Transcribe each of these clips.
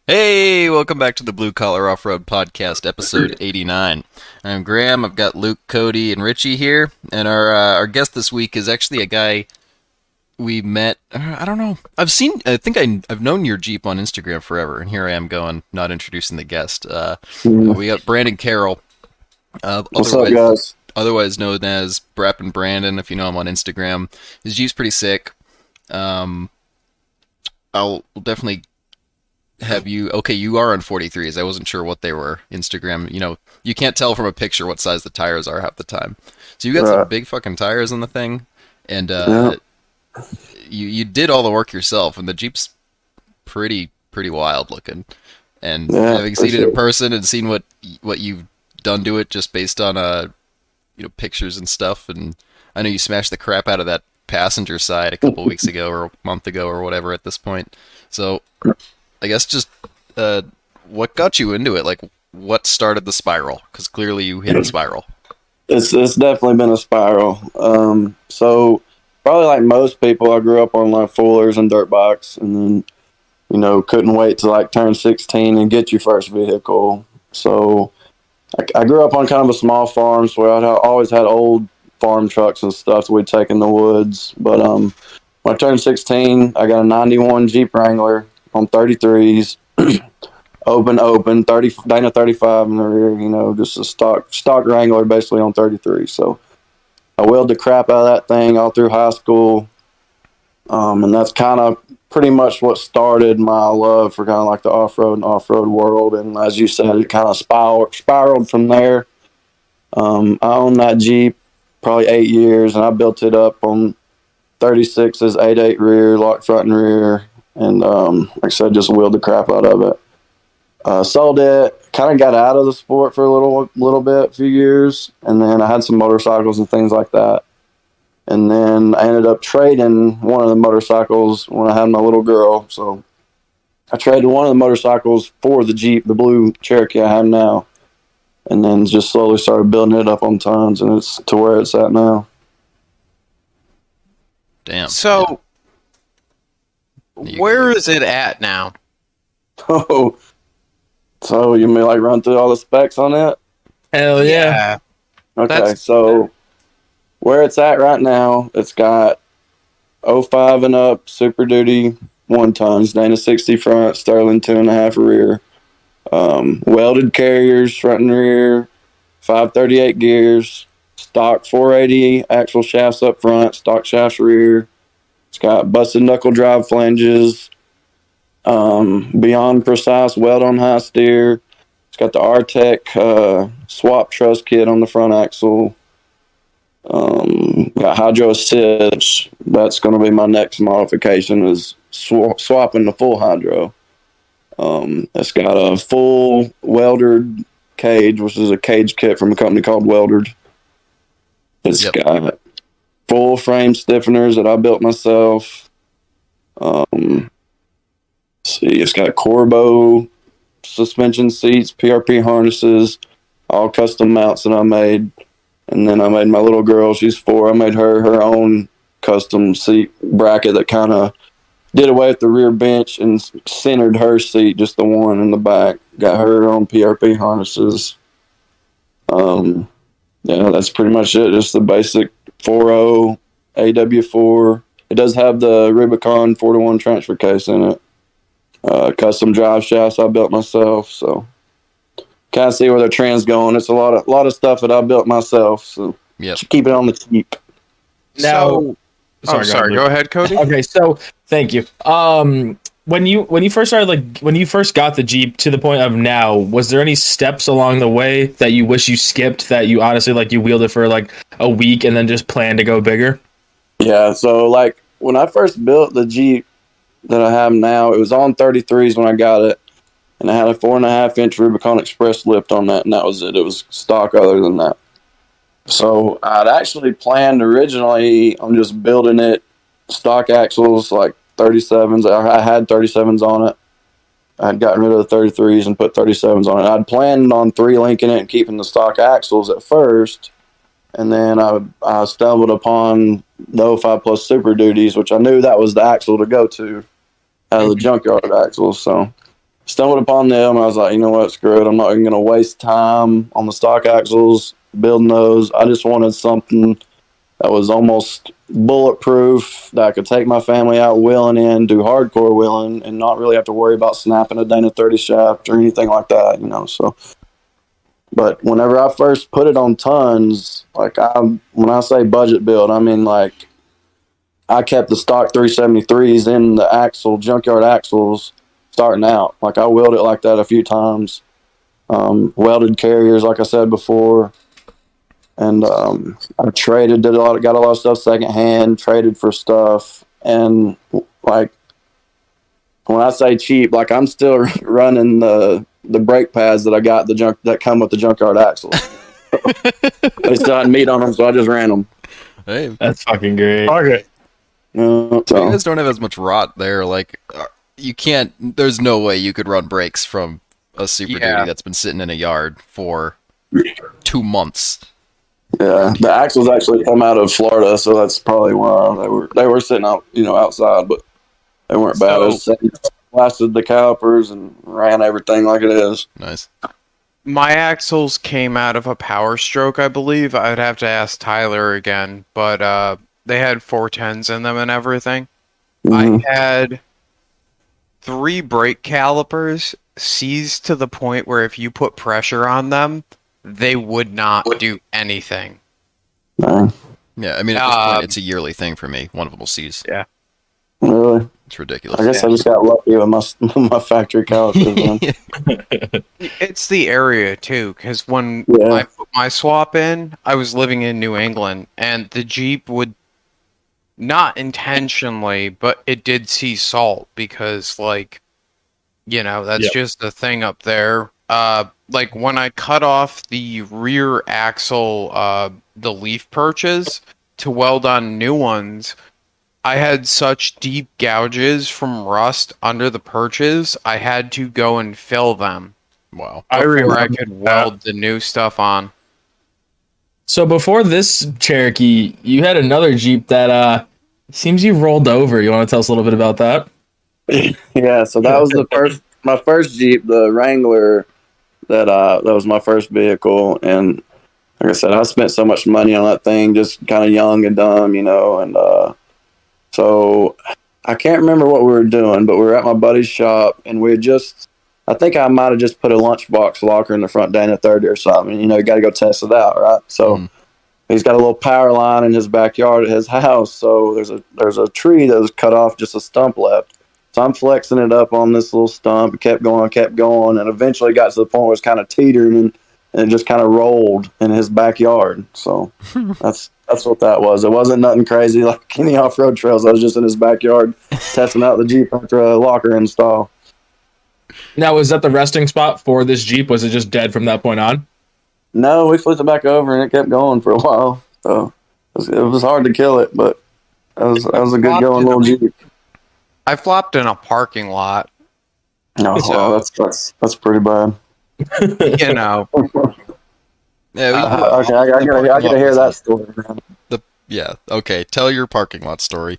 Hey, welcome back to the Blue Collar Off-Road Podcast, episode 89. I'm Graham. I've got Luke, Cody, and Richie here, and our guest this week is actually a guy we met. I don't know. I've known your Jeep on Instagram forever, and here I am going not introducing the guest. We got Brandon Carroll, What's up, guys? otherwise known as BraapinBrandon, if you know him on Instagram. His Jeep's pretty sick. I'll definitely have you. Okay, you are on 43s. I wasn't sure what they were. Instagram, you can't tell from a picture what size the tires are half the time. So you got some big fucking tires on the thing, and Yeah. you did all the work yourself, and the Jeep's pretty wild looking. And Yeah, having for seen it in sure. person and seen what you've done to it just based on pictures and stuff, and I know you smashed the crap out of that passenger side a couple weeks ago or a month ago or whatever at this point. So I guess just what got you into it? Like, what started the spiral? Because clearly you hit a spiral. It's definitely been a spiral. So probably like most people, I grew up on like Fullers and dirt bikes, and then couldn't wait to like turn 16 and get your first vehicle. So I grew up on kind of a small farm, so I always had old farm trucks and stuff that we'd take in the woods. But when I turned 16, I got a '91 Jeep Wrangler on 33s. Open 30 Dana 35 in the rear, just a stock Wrangler basically on 33. So I wheeled the crap out of that thing all through high school, and that's kind of pretty much what started my love for kind of like the off-road world. And as you said, it kind of spiraled from there. I owned that Jeep probably 8 years, and I built it up on 36's 8.8 rear, lock front and rear, and like I said, just wheeled the crap out of it. Sold it, kind of got out of the sport for a little bit, a few years, and then I had some motorcycles and things like that. And then I ended up trading one of the motorcycles when I had my little girl. So I traded one of the motorcycles for the Jeep, the blue Cherokee I have now, and then just slowly started building it up on tons, and it's to where it's at now. Damn. So, You- where is it at now? Oh, so you may like run through all the specs on it? Hell yeah. Okay, That's- so where it's at right now, it's got '05 and up Super Duty 1 tons, Dana 60 front, Sterling 2.5 rear, welded carriers front and rear, 538 gears, stock 480 axle shafts up front, stock shafts rear. It's got busted knuckle drive flanges, beyond precise weld on high steer. It's got the R-Tech swap truss kit on the front axle. Got hydro assist. That's going to be my next modification is swapping the full hydro. It's got a full weldered cage, which is a cage kit from a company called Weldered. It's Yep. got full frame stiffeners that I built myself. See, it's got Corbo suspension seats, PRP harnesses, all custom mounts that I made. And then I made my little girl, she's 4, I made her own custom seat bracket that kind of did away with the rear bench and centered her seat, just the one in the back. Got her own PRP harnesses. Yeah, that's pretty much it. Just the basic 4.0 AW4. It does have the Rubicon 4-to-1 transfer case in it. Custom drive shafts I built myself, so kind of see where the trend's going. It's a lot of stuff that I built myself, so Yep. keep it on the cheap. Now, Go ahead, Cody. Okay, so thank you. When you first started, when you first got the Jeep to the point of now, was there any steps along the way that you wish you skipped, that you honestly you wheeled it for like a week and then just planned to go bigger? Yeah, so like when I first built the Jeep that I have now, it was on 33s when I got it, and I had a 4.5-inch Rubicon Express lift on that, and that was it. It was stock other than that. So I'd actually planned originally on just building it stock axles, like 37s. I had 37s on it. I had gotten rid of the 33s and put 37s on it. I'd planned on 3-linking it and keeping the stock axles at first. And then I stumbled upon the '05 Plus Super Duties, which I knew that was the axle to go to out of the junkyard axles. So stumbled upon them. And I was like, you know what, screw it. I'm not even going to waste time on the stock axles building those. I just wanted something that was almost bulletproof, that I could take my family out wheeling in, do hardcore wheeling, and not really have to worry about snapping a Dana 30 shaft or anything like that, So, but whenever I first put it on tons, when I say budget build, I mean I kept the stock 373s in the junkyard axles starting out. I wheeled it like that a few times. Welded carriers, like I said before. And I traded, got a lot of stuff secondhand, traded for stuff. And when I say cheap, I'm still running the brake pads that I got that come with the junkyard axle. They still had meat on them, so I just ran them. Hey, That's fucking great. Okay. you guys don't have as much rot there. You can't. There's no way you could run brakes from a Super Duty that's been sitting in a yard for 2 months. Yeah, the axles actually come out of Florida, so that's probably why they were sitting out, outside, but they weren't bad. Blasted the calipers and ran everything like it is. Nice. My axles came out of a Power Stroke, I believe. I'd have to ask Tyler again, but they had 410s in them and everything. Mm-hmm. I had 3 brake calipers seized to the point where if you put pressure on them, they would not do anything. No. Yeah, I mean, at this point, it's a yearly thing for me. One of them will seize. Yeah. Really? It's ridiculous. I guess I just got lucky with my factory calipers. It's the area, too, because when I put my swap in, I was living in New England, and the Jeep would, not intentionally, but it did see salt, because, that's just the thing up there. When I cut off the rear axle, the leaf perches to weld on new ones, I had such deep gouges from rust under the perches, I had to go and fill them. Wow. Before I could weld the new stuff on. So before this Cherokee, you had another Jeep that seems you rolled over. You want to tell us a little bit about that? Yeah, so that was my first Jeep, the Wrangler. That was my first vehicle, and like I said, I spent so much money on that thing, just kind of young and dumb, and so I can't remember what we were doing, but we were at my buddy's shop, and I think I might have just put a lunchbox locker in the front Dana 30 or something. You got to go test it out, right? So he's got a little power line in his backyard at his house, so there's a tree that was cut off, just a stump left. So I'm flexing it up on this little stump. It kept going, and eventually got to the point where it's kind of teetering, and it just kind of rolled in his backyard. So that's what that was. It wasn't nothing crazy like any off-road trails. I was just in his backyard testing out the Jeep after a locker install. Now, was that the resting spot for this Jeep? Was it just dead from that point on? No, we flipped it back over, and it kept going for a while. So it was hard to kill it, but that was a good going little Jeep. I flopped in a parking lot. No, well, that's pretty bad. Yeah, okay, I gotta hear that story, man. Okay. Tell your parking lot story.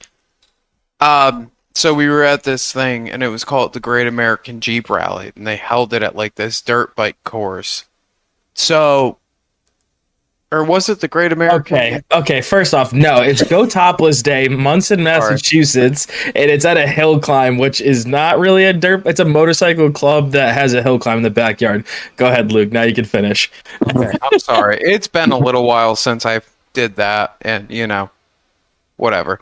So we were at this thing, and it was called the Great American Jeep Rally, and they held it at this dirt bike course. Or was it the Great American? Okay. First off, no, it's Go Topless Day, Munson, Massachusetts, and it's at a hill climb, which is not really it's a motorcycle club that has a hill climb in the backyard. Go ahead, Luke. Now you can finish. Okay, I'm sorry. It's been a little while since I did that, and whatever.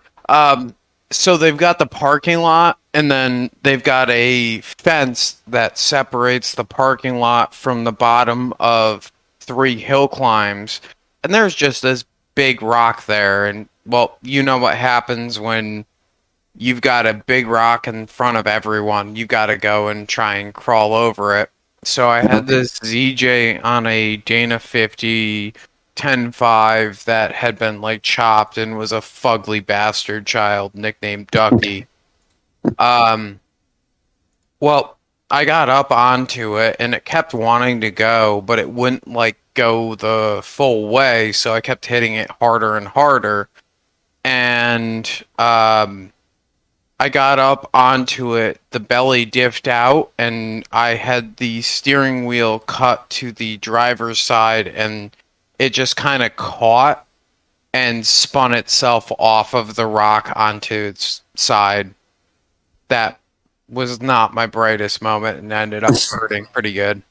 So they've got the parking lot, and then they've got a fence that separates the parking lot from the bottom of 3 hill climbs. And there's just this big rock there, and, well, you know what happens when you've got a big rock in front of everyone. You got to go and try and crawl over it. So I had this ZJ on a Dana 50 10.5 that had been chopped and was a fugly bastard child nicknamed Ducky. Well, I got up onto it, and it kept wanting to go, but it wouldn't go the full way, so I kept hitting it harder and harder. And I got up onto it, the belly diffed out, and I had the steering wheel cut to the driver's side, and it just kind of caught and spun itself off of the rock onto its side. That was not my brightest moment and ended up hurting pretty good.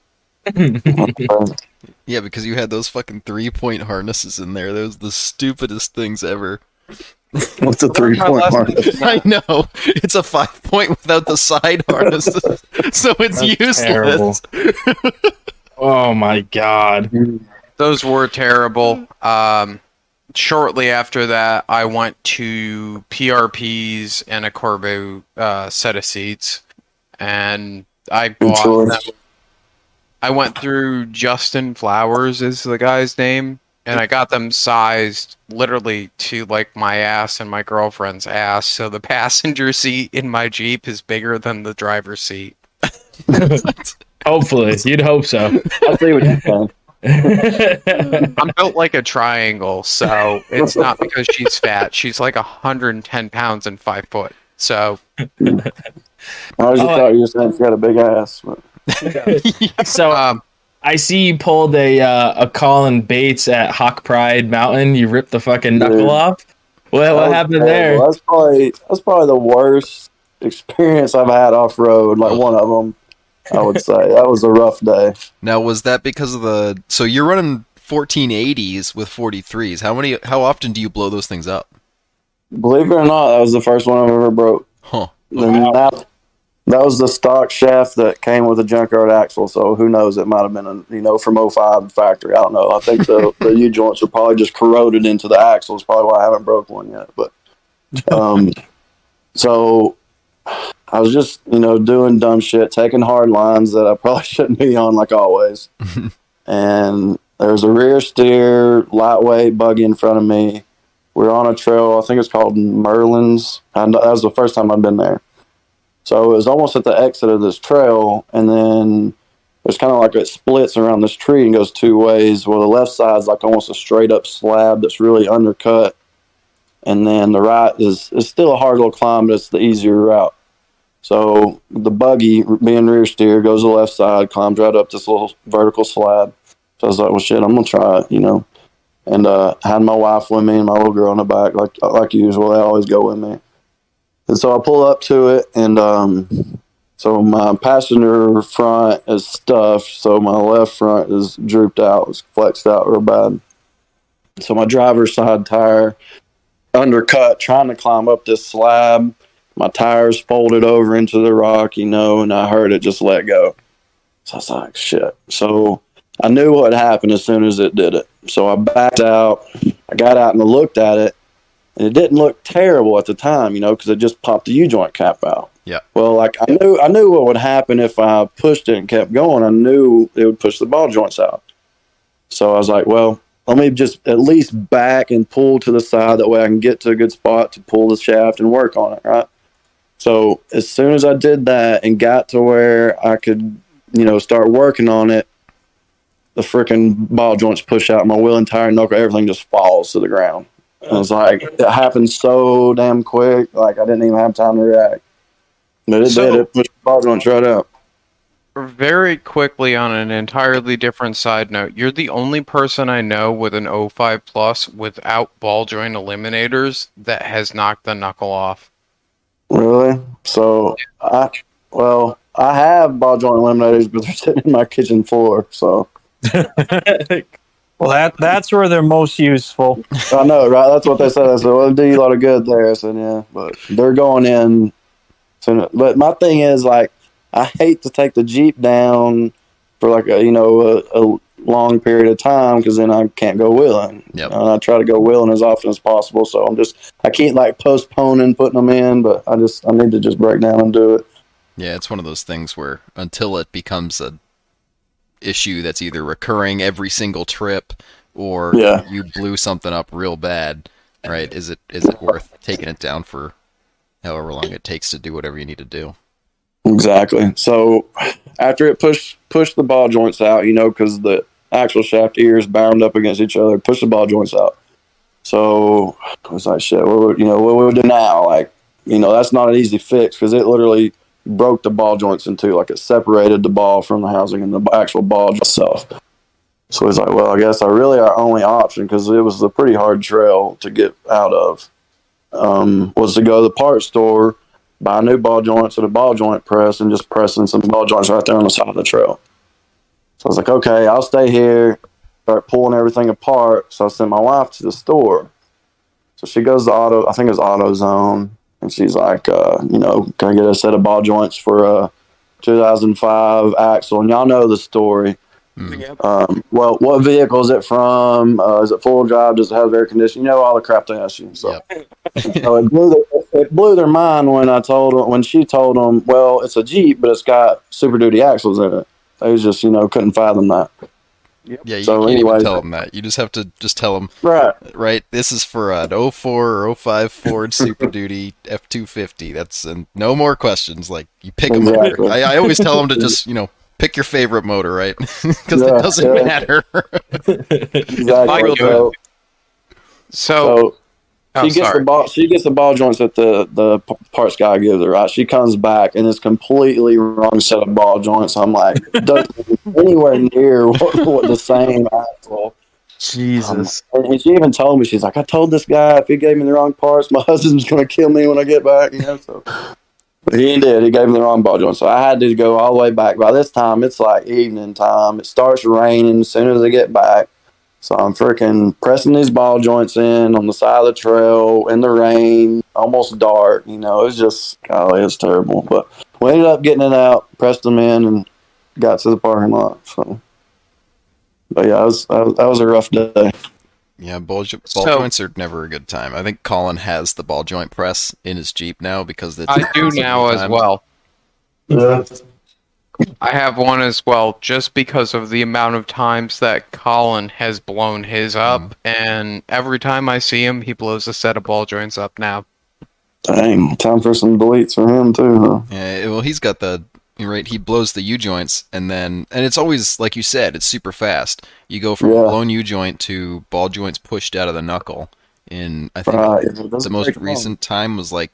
Yeah, because you had those fucking 3-point harnesses in there. Those the stupidest things ever. What's a 3-point harness? I know. It's a 5-point without the side harnesses. So it's useless. Terrible. Oh my god. Those were terrible. Shortly after that, I went to PRPs and a Corbeau set of seats, and I bought them. I went through Justin Flowers is the guy's name, and I got them sized literally to like my ass and my girlfriend's ass. So the passenger seat in my Jeep is bigger than the driver's seat. Hopefully, you'd hope so. I'll see what you can. I'm built like a triangle, so it's not because she's fat. She's like 110 pounds and 5 foot. So I was just thought you were saying she had a big ass. But. So I see you pulled a Colin Bates at Hawk Pride Mountain. You ripped the fucking knuckle off. What happened there? That's probably the worst experience I've had off road. Like one of them, I would say that was a rough day. Now, was that because of the? So you're running 1480s with 43s. How often do you blow those things up? Believe it or not, that was the first one I've ever broke. Huh. That was the stock shaft that came with a junkyard axle. So who knows? It might have been from 05 factory. I don't know. I think the U joints are probably just corroded into the axles. Probably why I haven't broke one yet. But so I was just doing dumb shit, taking hard lines that I probably shouldn't be on, like always. And there's a rear steer lightweight buggy in front of me. We're on a trail. I think it's called Merlin's. That was the first time I'd been there. So it was almost at the exit of this trail, and then there's kind of like it splits around this tree and goes two ways. Well, the left side's like almost a straight up slab that's really undercut, and then the right is still a hard little climb, but it's the easier route. So the buggy, being rear steer, goes to the left side, climbs right up this little vertical slab. So I was like, well, shit, I'm going to try it, And had my wife with me and my little girl in the back, like usual. They always go with me. And so I pull up to it, and so my passenger front is stuffed, so my left front is drooped out, it's flexed out real bad. So my driver's side tire undercut, trying to climb up this slab. My tires folded over into the rock, and I heard it just let go. So I was like, shit. So I knew what had happened as soon as it did it. So I backed out. I got out and I looked at it. And it didn't look terrible at the time, because it just popped the U-joint cap out. Yeah. Well, I knew what would happen if I pushed it and kept going. I knew it would push the ball joints out. So I was like, well, let me just at least back and pull to the side. That way I can get to a good spot to pull the shaft and work on it, right? So as soon as I did that and got to where I could, start working on it, the freaking ball joints push out. My wheel and tire knuckle, everything just falls to the ground. I was like, it happened so damn quick. Like, I didn't even have time to react. But it did. It pushed the ball joints right out. Very quickly, on an entirely different side note, you're the only person I know with an 05 Plus without ball joint eliminators that has knocked the knuckle off. Really? So, I have ball joint eliminators, but they're sitting in my kitchen floor, so... Well, that's where they're most useful. I know, right? That's what they said. I said, well, it'll do you a lot of good there. I said, yeah, but they're going in soon. But my thing is, like, I hate to take the Jeep down for, like, a long period of time because then I can't go wheeling. Yep. And I try to go wheeling as often as possible. So I can't, like, postponing putting them in, but I need to just break down and do it. Yeah, it's one of those things where until it becomes a issue that's either recurring every single trip or you blew something up real bad, right? Is it worth taking it down for however long it takes to do whatever you need to do? Exactly. So after it pushed the ball joints out, because the axle shaft ears bound up against each other, push the ball joints out. So I was like, shit, what we do now? Like, that's not an easy fix because it literally broke the ball joints in two. Like it separated the ball from the housing and the actual ball itself. So he's like, well, I guess our only option, because it was a pretty hard trail to get out of, was to go to the parts store, buy new ball joints at a ball joint press, and just pressing some ball joints right there on the side of the trail. So I was like, okay, I'll stay here, start pulling everything apart. So I sent my wife to the store. So she goes to I think it's AutoZone, and she's like, can I get a set of ball joints for a 2005 axle? And y'all know the story. Well, what vehicle is it from? Is it full drive? Does it have air conditioning? All the crap they ask you. So, so it blew their mind when she told them, well, it's a Jeep, but it's got Super Duty axles in it. They just, couldn't fathom that. Yeah, you can't even tell them that. You just have to tell them, right? This is for an 04 or 05 Ford Super Duty F250. That's no more questions. Like, you pick a motor. I always tell them to just, pick your favorite motor, right? Because it doesn't matter. Exactly. So she gets the ball joints that the parts guy gives her, right? She comes back and it's completely wrong set of ball joints. I'm like, doesn't anywhere near what the same axle. Jesus. And she even told me, she's like, I told this guy if he gave me the wrong parts, my husband's going to kill me when I get back. So. But he did. He gave me the wrong ball joint. So I had to go all the way back. By this time, it's like evening time. It starts raining as soon as I get back. So I'm freaking pressing these ball joints in on the side of the trail in the rain, almost dark. It was just, golly, it's terrible. But we ended up getting it out, pressed them in, and got to the parking lot. So, but yeah, that was a rough day. Yeah, ball joints are never a good time. I think Colin has the ball joint press in his Jeep now because it's. I do now as well. Yeah. I have one as well, just because of the amount of times that Colin has blown his up, and every time I see him, he blows a set of ball joints up now. Dang, time for some deletes for him too, huh? Yeah, well, he's got right, he blows the U-joints, and it's always, like you said, it's super fast. You go from a blown U-joint to ball joints pushed out of the knuckle in, I think, the most recent time was like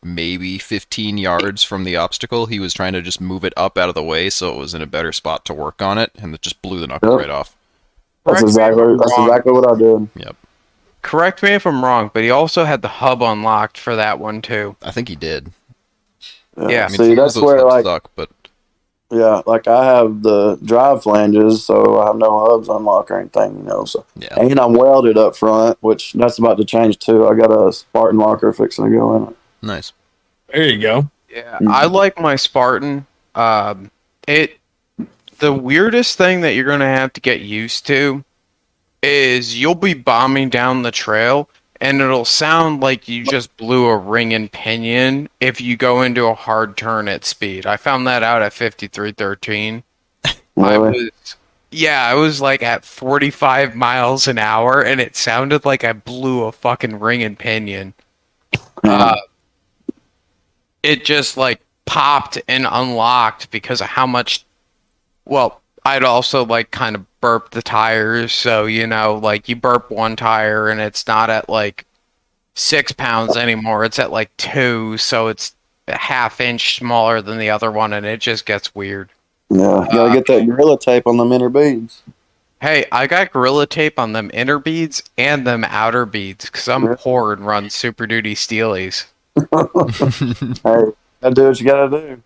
maybe 15 yards from the obstacle. He was trying to just move it up out of the way so it was in a better spot to work on it, and it just blew the knuckle right off. That's exactly what I did. Yep. Correct me if I'm wrong, but he also had the hub unlocked for that one too. I think he did. Yeah. I mean, see, that's where suck, but yeah, like I have the drive flanges, so I have no hubs unlock or anything, So and I'm welded up front, which that's about to change too. I got a Spartan locker fixing to go in it. Nice. There you go. Yeah, I like my Spartan. The weirdest thing that you're gonna have to get used to is you'll be bombing down the trail, and it'll sound like you just blew a ring and pinion if you go into a hard turn at speed. I found that out at 5313. Really? I was like at 45 miles an hour, and it sounded like I blew a fucking ring and pinion. It just like popped and unlocked because of how much. Well, I'd also like kind of burp the tires, so like you burp one tire and it's not at like 6 pounds anymore, it's at like 2, so it's a half-inch smaller than the other one, and it just gets weird. Yeah, you gotta get that Gorilla Tape on them inner beads. Hey, I got Gorilla Tape on them inner beads and them outer beads because I'm poor and run Super Duty Steelies. Hey, gotta do what you gotta do.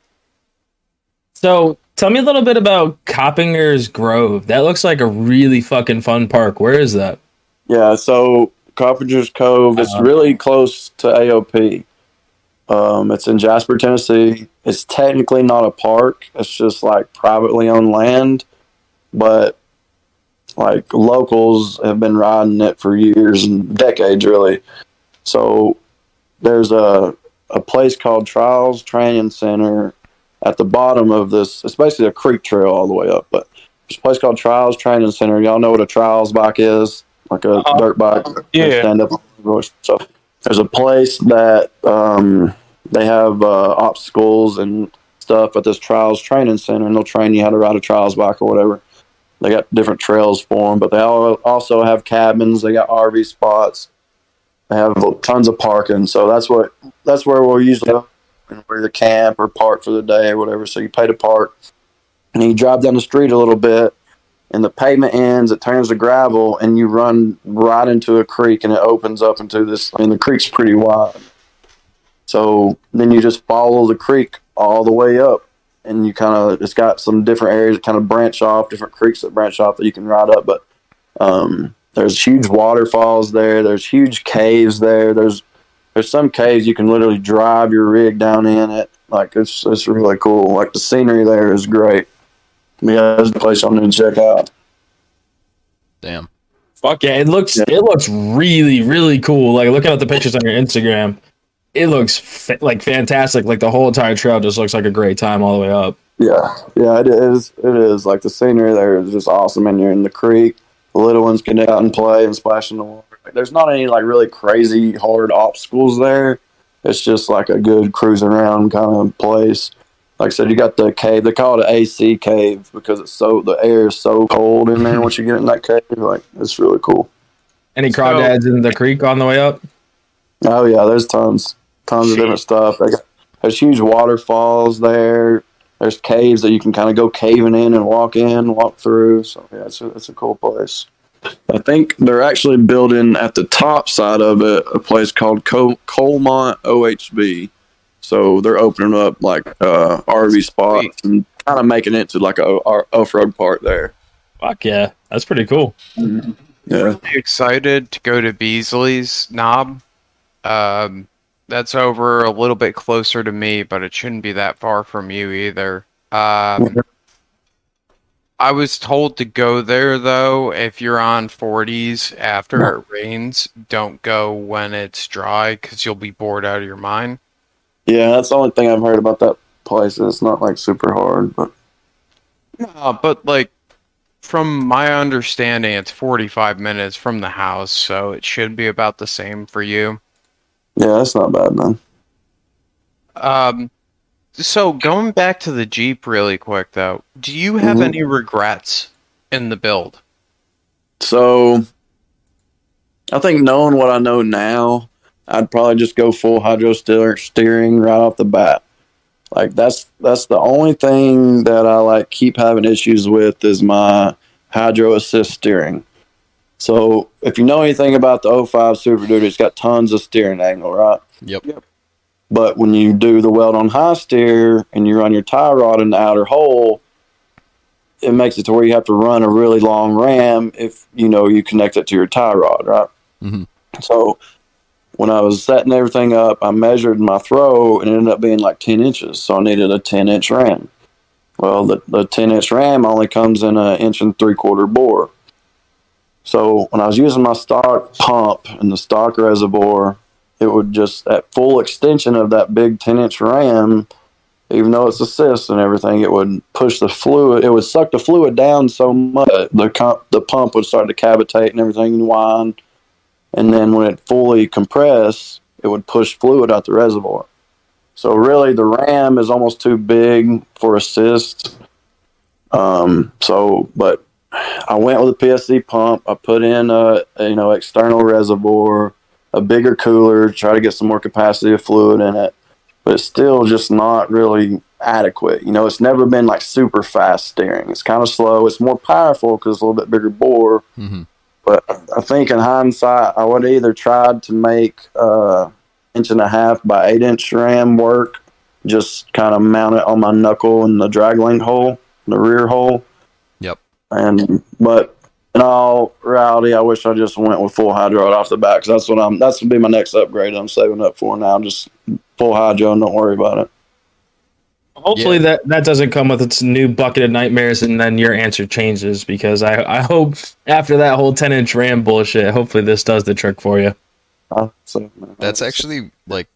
So, tell me a little bit about Coppinger's Grove. That looks like a really fucking fun park. Where is that? Yeah, so Carpenter's Cove, it's really close to AOP. It's in Jasper, Tennessee. It's technically not a park. It's just like privately owned land, but like locals have been riding it for years and decades, really. So there's a place called Trials Training Center at the bottom of this. It's basically a creek trail all the way up, but there's a place called Trials Training Center. Y'all know what a trials bike is? Like a dirt bike. Yeah. Stand up. So there's a place that they have obstacles and stuff at this Trials Training Center, and they'll train you how to ride a trials bike or whatever. They got different trails for them, but they also have cabins. They got RV spots. They have tons of parking, so that's where we'll usually go and we either camp or park for the day or whatever. So you pay to park, and you drive down the street a little bit, and the pavement ends. It turns to gravel, and you run right into a creek, and it opens up into this. I mean, the creek's pretty wide, so then you just follow the creek all the way up, and you it's got some different areas that kind of branch off, different creeks that branch off that you can ride up, but. There's huge waterfalls there. There's huge caves there. There's some caves you can literally drive your rig down in it. Like it's really cool. Like the scenery there is great. Yeah, it's a place I'm gonna check out. Damn. Fuck yeah, it looks really really cool. Like looking at the pictures on your Instagram, it looks like fantastic. Like the whole entire trail just looks like a great time all the way up. Yeah, it is. It is. Like the scenery there is just awesome, and you're in the creek. The little ones can get out and play and splash in the water. There's not any like really crazy hard obstacles there. It's just like a good cruise around kind of place. Like I said, you got the cave. They call it an AC cave because the air is so cold in there once you get in that cave. Like it's really cool. Any crawdads in the creek on the way up? Oh yeah, there's tons of different stuff. There's huge waterfalls there. There's caves that you can kind of go caving in and walk through. So yeah, it's a cool place. I think they're actually building at the top side of it a place called Coalmont OHB. So they're opening up like RV spots and kind of making it to like a off-road park there. Fuck yeah, that's pretty cool. Yeah, Really excited to go to Beasley's Knob. That's over a little bit closer to me, but it shouldn't be that far from you either. I was told to go there, though. If you're on 40s after it rains, don't go when it's dry because you'll be bored out of your mind. Yeah, that's the only thing I've heard about that place. It's not like super hard, but No, but like from my understanding, it's 45 minutes from the house, so it should be about the same for you. yeah, that's not bad, man. So going back to the Jeep really quick though, do you have any regrets in the build? So I think knowing what I know now, I'd probably just go full hydro steering right off the bat. Like that's the only thing that I like keep having issues with is my hydro assist steering. So if you know anything about the '05 Super Duty, it's got tons of steering angle, right? Yep. But when you do the weld on high steer and you run your tie rod in the outer hole, it makes it to where you have to run a really long ram if you connect it to your tie rod, right? Mm-hmm. So when I was setting everything up, I measured my throw and it ended up being like 10 inches. So I needed a 10-inch ram. Well, the 10-inch ram only comes in an 1.75-inch bore. So when I was using my stock pump and the stock reservoir, it would just, at full extension of that big 10-inch ram, even though it's assist and everything, it would push the fluid. It would suck the fluid down so much the pump would start to cavitate and everything and whine. And then when it fully compressed, it would push fluid out the reservoir. So really, the ram is almost too big for assist. But I went with a PSC pump. I put in a external reservoir, a bigger cooler, try to get some more capacity of fluid in it. But it's still just not really adequate. It's never been like super fast steering. It's kind of slow. It's more powerful because it's a little bit bigger bore. Mm-hmm. But I think in hindsight, I would have either tried to make 1.5 by 8-inch ram work, just kind of mount it on my knuckle in the drag link hole, the rear hole. Yep. But in all reality, I wish I just went with full hydro right off the bat because that's gonna be my next upgrade. I'm saving up for now. Just full hydro and don't worry about it. Hopefully that doesn't come with its new bucket of nightmares and then your answer changes because I hope after that whole 10-inch RAM bullshit, hopefully this does the trick for you. That's actually like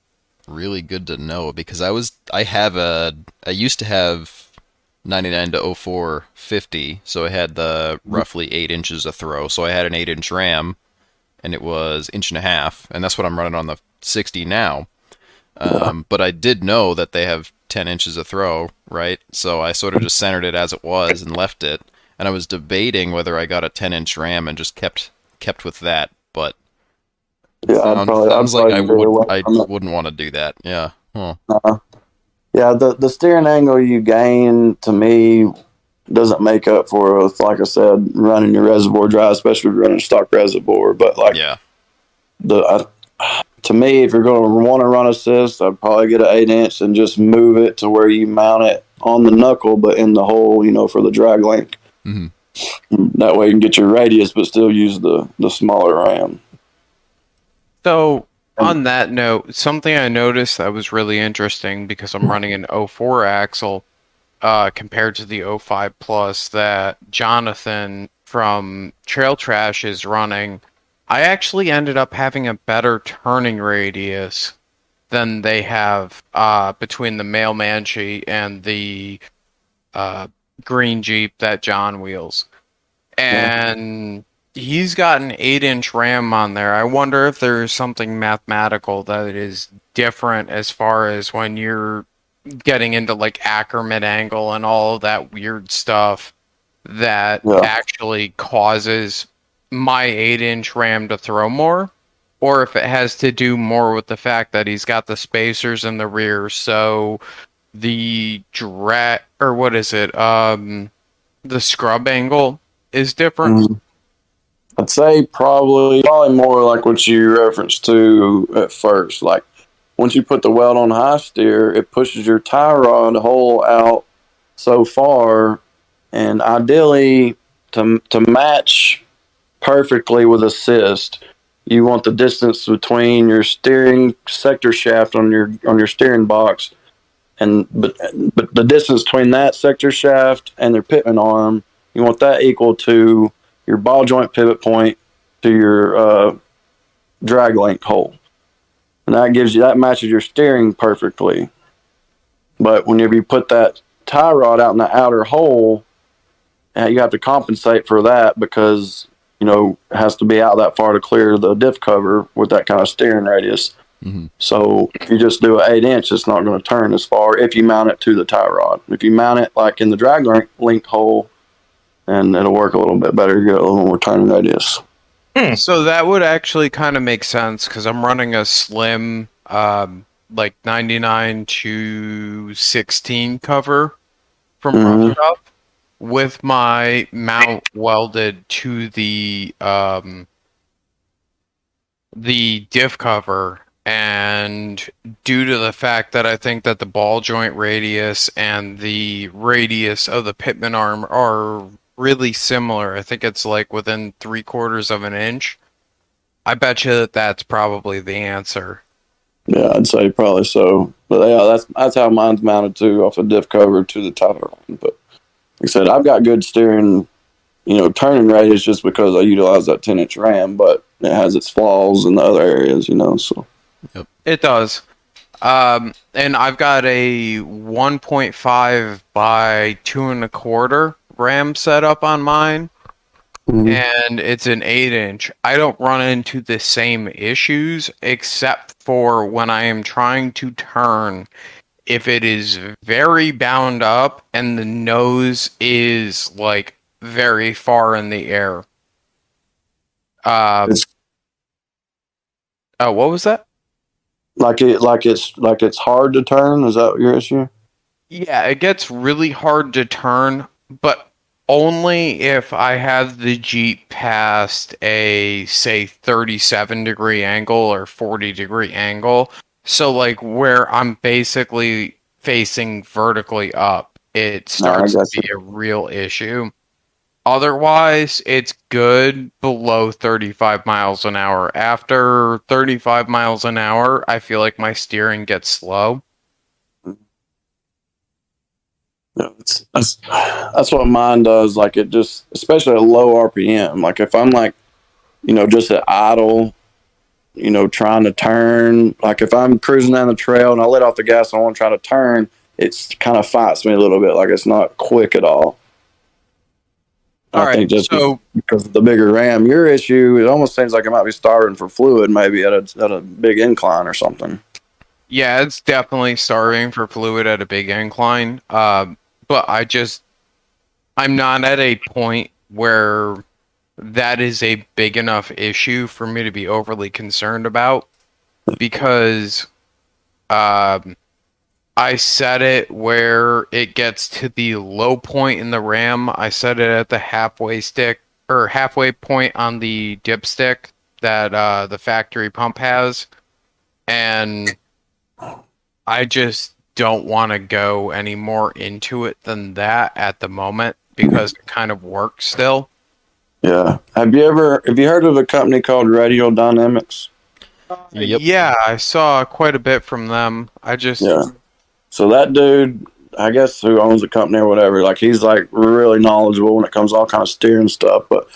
really good to know because I used to have 99 to 04 50, so I had the roughly 8 inches of throw. So I had an 8-inch RAM and it was 1.5 inches, and that's what I'm running on the 60 now. But I did know that they have 10 inches of throw, right? So I sort of just centered it as it was and left it. And I was debating whether I got a 10-inch RAM and just kept with that. But Yeah, I'd Sounds like probably stay away I from it. wouldn't want to do that. Yeah. Huh. Yeah, the steering angle you gain to me doesn't make up for, like I said, running your reservoir dry, especially if you're running stock reservoir. But like Yeah. to me, if you're going to want to run assist, I'd probably get an 8-inch and just move it to where you mount it on the knuckle, but in the hole, for the drag link. Hmm. That way you can get your radius, but still use the smaller ram. So, on that note, something I noticed that was really interesting because I'm running an '04 axle compared to the '05 Plus that Jonathan from Trail Trash is running. I actually ended up having a better turning radius than they have between the Mailman Jeep and the green Jeep that John wheels. And he's got an 8-inch RAM on there. I wonder if there's something mathematical that is different as far as when you're getting into like Ackerman angle and all of that weird stuff that Yeah. actually causes my 8-inch RAM to throw more, or if it has to do more with the fact that he's got the spacers in the rear, so the drag or what is it? The scrub angle is different. Mhm. I'd say probably more like what you referenced to at first. Like once you put the weld on high steer, it pushes your tie rod hole out so far, and ideally to match perfectly with assist, you want the distance between your steering sector shaft on your steering box, and but the distance between that sector shaft and their pitman arm, you want that equal to your ball joint pivot point to your drag link hole, and that matches your steering perfectly. But whenever you put that tie rod out in the outer hole, you have to compensate for that because it has to be out that far to clear the diff cover with that kind of steering radius. Hmm. So if you just do an 8-inch, it's not going to turn as far if you mount it to the tie rod. If you mount it like in the drag link hole, and it'll work a little bit better. You get a little more turning radius. So that would actually kind of make sense because I'm running a slim, like 99 to 16 cover from Rough Up with my mount welded to the diff cover, and due to the fact that I think that the ball joint radius and the radius of the pitman arm are really similar. I think it's like within 3/4 of an inch. I bet you that that's probably the answer. Yeah, I'd say probably so. But yeah, that's how mine's mounted too, off a diff cover to the tie rod. But like I said, I've got good steering, turning radius just because I utilize that 10-inch RAM, but it has its flaws in the other areas, so. It does. And I've got a 1.5 by 2.25 RAM set up on mine, and it's an 8-inch. I don't run into the same issues except for when I am trying to turn. If it is very bound up and the nose is like very far in the air. It's Oh, what was that? it's hard to turn. Is that your issue? Yeah, it gets really hard to turn, but only if I have the Jeep past a, say, 37-degree angle or 40-degree angle. So, like, where I'm basically facing vertically up, it starts to be a real issue. Otherwise, it's good below 35 miles an hour. After 35 miles an hour, I feel like my steering gets slow. Yeah, that's what mine does. Like it just, especially at low RPM. Like if I'm like, just at idle, trying to turn. Like if I'm cruising down the trail and I let off the gas and I want to try to turn, it's kind of fights me a little bit. Like it's not quick at all. All I think right, just so because of the bigger RAM, your issue, it almost seems like it might be starving for fluid, maybe at a big incline or something. yeah, it's definitely starving for fluid at a big incline. But I'm not at a point where that is a big enough issue for me to be overly concerned about, because I set it where it gets to the low point in the ram. I set it at the halfway stick or halfway point on the dipstick that the factory pump has, and I just don't want to go any more into it than that at the moment because it kind of works still. Yeah. Have you heard of a company called Radio Dynamics? Yep. Yeah, I saw quite a bit from them. Yeah. So that dude, I guess who owns the company or whatever, like he's like really knowledgeable when it comes to all kind of steering stuff. But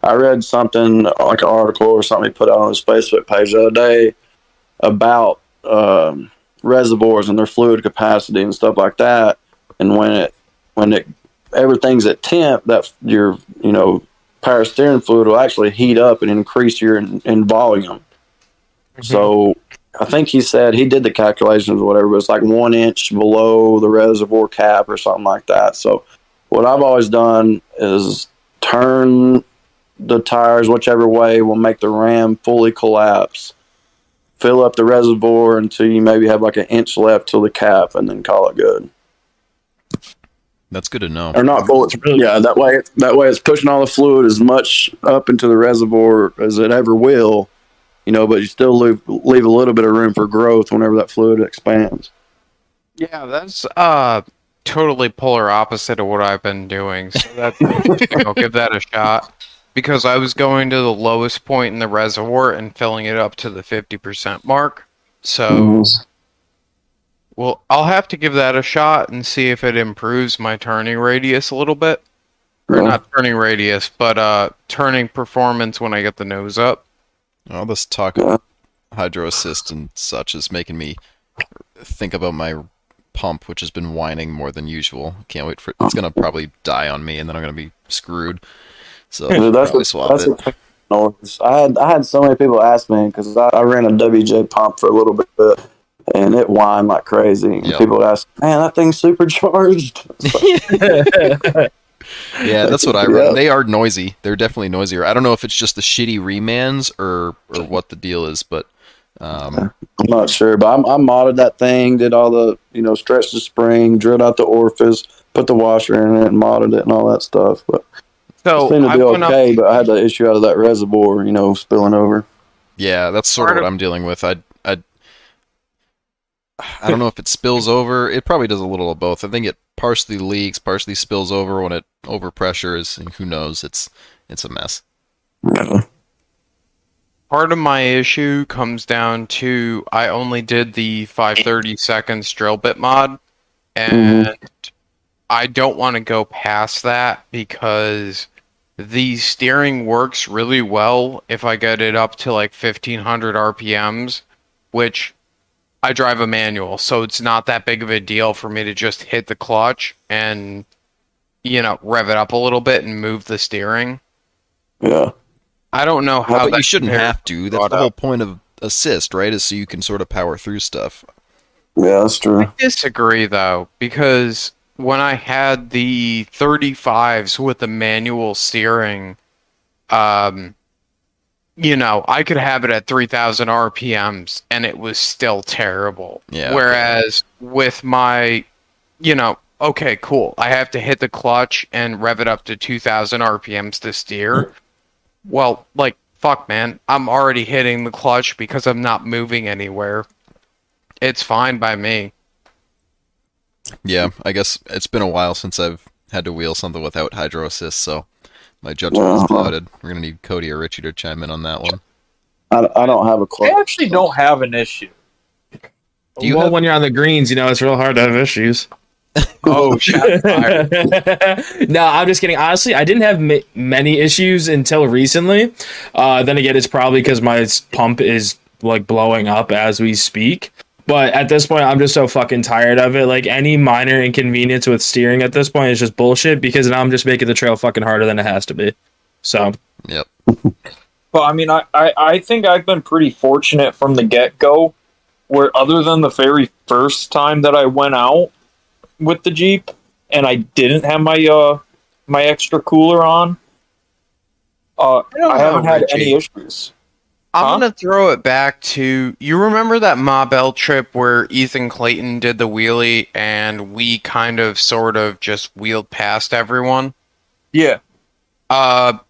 I read something like an article or something he put out on his Facebook page the other day about reservoirs and their fluid capacity and stuff like that. And when everything's at temp, that your power steering fluid will actually heat up and increase your in volume. Mm-hmm. So I think he said he did the calculations or whatever, but it's like 1 inch below the reservoir cap or something like that. So what I've always done is turn the tires whichever way will make the ram fully collapse, fill up the reservoir until you maybe have like 1 inch left till the cap, and then call it good. That's good to know. Or not full. Yeah, that way it's pushing all the fluid as much up into the reservoir as it ever will. But you still leave a little bit of room for growth whenever that fluid expands. Yeah, that's totally polar opposite of what I've been doing. So I'll give that a shot, because I was going to the lowest point in the reservoir and filling it up to the 50% mark. So, well, I'll have to give that a shot and see if it improves my turning radius a little bit. Or not turning radius, but turning performance when I get the nose up. All this talk of hydro assist and such is making me think about my pump, which has been whining more than usual. Can't wait for it. It's gonna probably die on me, and then I'm gonna be screwed. So that's probably swap it. I had so many people ask me because I ran a WJ pump for a little bit, and it whined like crazy. And people ask, "Man, that thing's supercharged." Yeah, that's what I run. They are noisy. They're definitely noisier. I don't know if it's just the shitty remans or what the deal is, but I'm not sure. But I modded that thing, did all the stretched the spring, drilled out the orifice, put the washer in it, and modded it and all that stuff. But it seemed to be okay. But I had the issue out of that reservoir, spilling over. Yeah, that's sort of what I'm dealing with. I don't know if it spills over. It probably does a little of both. I think it partially leaks, partially spills over when it overpressures, and who knows? It's a mess. Yeah. Part of my issue comes down to I only did the 530 seconds drill bit mod, and I don't want to go past that because the steering works really well if I get it up to like 1500 RPMs, which I drive a manual, so it's not that big of a deal for me to just hit the clutch and, rev it up a little bit and move the steering. Yeah. I don't know how but you shouldn't have to. That's the whole point of assist, right? Is so you can sort of power through stuff. Yeah, that's true. I disagree, though, because when I had the 35s with the manual steering, I could have it at 3,000 RPMs and it was still terrible. Yeah. Whereas with my, okay, cool. I have to hit the clutch and rev it up to 2,000 RPMs to steer. Well, fuck, man. I'm already hitting the clutch because I'm not moving anywhere. It's fine by me. Yeah, I guess it's been a while since I've had to wheel something without hydro assist, so my judgment is clouded. We're going to need Cody or Richie to chime in on that one. I don't have a clutch. I actually don't have an issue. When you're on the greens, it's real hard to have issues. Oh, shit. No, I'm just kidding. Honestly, I didn't have many issues until recently. Then again, it's probably because my pump is blowing up as we speak. But at this point, I'm just so fucking tired of it. Any minor inconvenience with steering at this point is just bullshit because now I'm just making the trail fucking harder than it has to be. So. Yep. Well, I mean, I think I've been pretty fortunate from the get-go, where other than the very first time that I went out with the Jeep and I didn't have my my extra cooler on, don't I haven't know, had Richie. any issues. I'm Huh? gonna throw it back to you. Remember that Ma Bell trip where Ethan Clayton did the wheelie and we kind of sort of just wheeled past everyone? Yeah.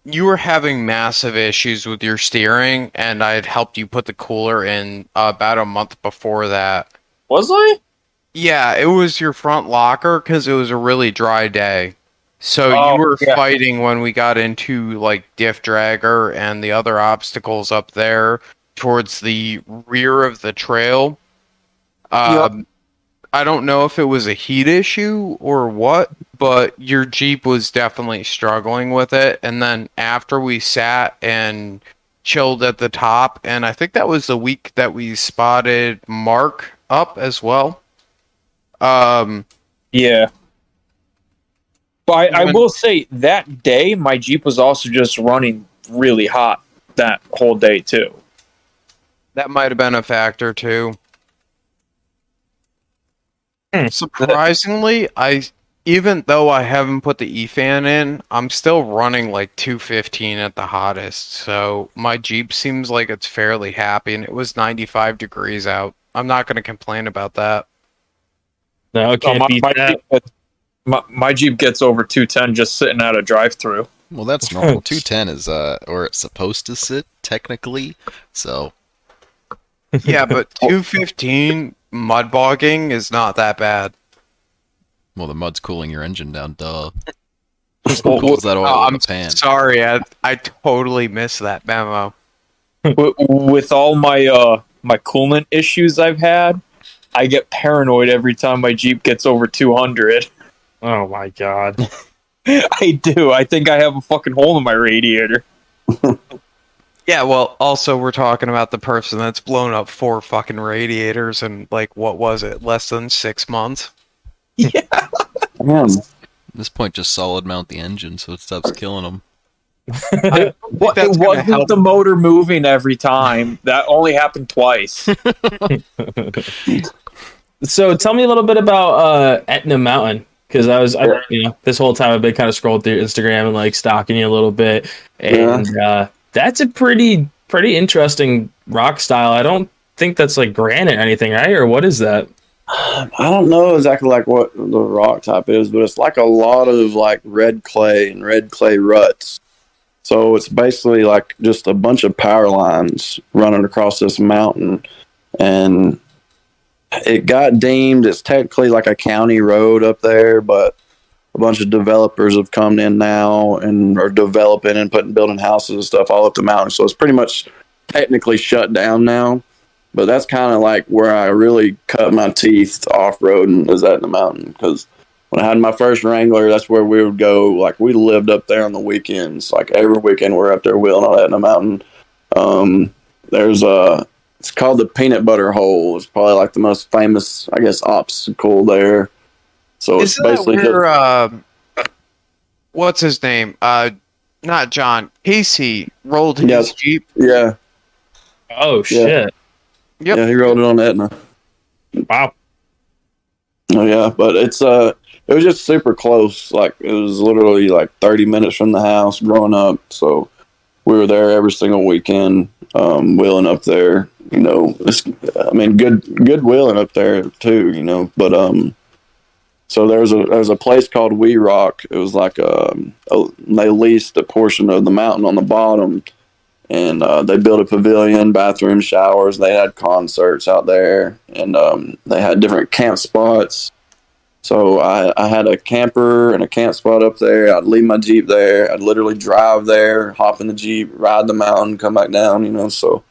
You were having massive issues with your steering, and I had helped you put the cooler in about a month before that. Was I? Yeah, it was your front locker because it was a really dry day. So you Oh, were yeah. fighting when we got into like Diff Dragger and the other obstacles up there towards the rear of the trail. Um, I don't know if it was a heat issue or what, but your Jeep was definitely struggling with it. And then after we sat and chilled at the top, and I think that was the week that we spotted Mark up as well. Yeah. But I When- will say that day, my Jeep was also just running really hot that whole day, too. That might have been a factor too. Hmm. Surprisingly, even though I haven't put the E-fan in, I'm still running like 215 at the hottest. So my Jeep seems like it's fairly happy, and it was 95 degrees out. I'm not going to complain about that. No, can't beat that. My Jeep gets over 210 just sitting at a drive-through. Well, that's normal. 210 is or it's supposed to sit technically. So Yeah, but 215 mud bogging is not that bad. well, the mud's cooling your engine down. Duh. Well, Cools that oil Oh, in I'm the pan. sorry, I totally missed that memo. with all my my coolant issues I've had, I get paranoid every time my Jeep gets over 200. Oh my god. I do. I think I have a fucking hole in my radiator. Yeah, well, also we're talking about the person that's blown up 4 fucking radiators in like what was it, less than 6 months? Damn. At this point, just solid mount the engine so it stops killing them. It that's gonna wasn't help. the motor moving every time. That only happened twice. So tell me a little bit about Etna Mountain, because this whole time I've been kind of scrolling through Instagram and like stalking you a little bit, and that's a pretty interesting rock style. I don't think that's like granite or anything, right? Or what is that? I don't know exactly like what the rock type is, but it's like a lot of like red clay and red clay ruts. So it's basically like just a bunch of power lines running across this mountain, and it got deemed it's technically like a county road up there, but a bunch of developers have come in now and are developing and building houses and stuff all up the mountain. So it's pretty much technically shut down now. But that's kind of like where I really cut my teeth off-roading, is at the mountain. Because when I had my first Wrangler, that's where we would go. Like, we lived up there on the weekends. Like, every weekend we're up there wheeling on Etna Mountain. It's called the Peanut Butter Hole. It's probably like the most famous, I guess, obstacle there. So it's Isn't that basically where, what's his name? Not John. Casey rolled his Yes. Jeep. yeah, Oh shit! Yep. yeah, he rode it on Etna. Wow. Oh yeah, but it was just super close. Like, it was literally like 30 minutes from the house growing up. So we were there every single weekend, wheeling up there. You know, good wheeling up there too. You know, but so there was a place called We Rock. It was like they leased a portion of the mountain on the bottom, and they built a pavilion, bathroom, showers. They had concerts out there, and they had different camp spots. So I had a camper and a camp spot up there. I'd leave my Jeep there. I'd literally drive there, hop in the Jeep, ride the mountain, come back down. You know, so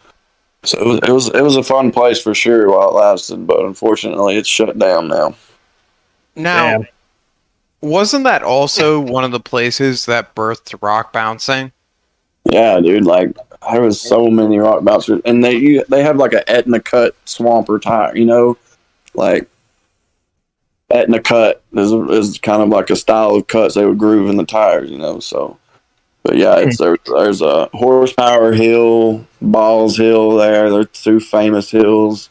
it was a fun place for sure while it lasted. But unfortunately, it's shut down now. Now, Damn. wasn't that also one of the places that birthed rock bouncing? Yeah, dude. Like, there was so many rock bouncers, and they have like a Etna cut swamper tire. You know, like Etna cut is kind of like a style of cuts they would groove in the tires. You know, so. But yeah, there's a Horsepower Hill, Balls Hill there. They're 2 famous hills.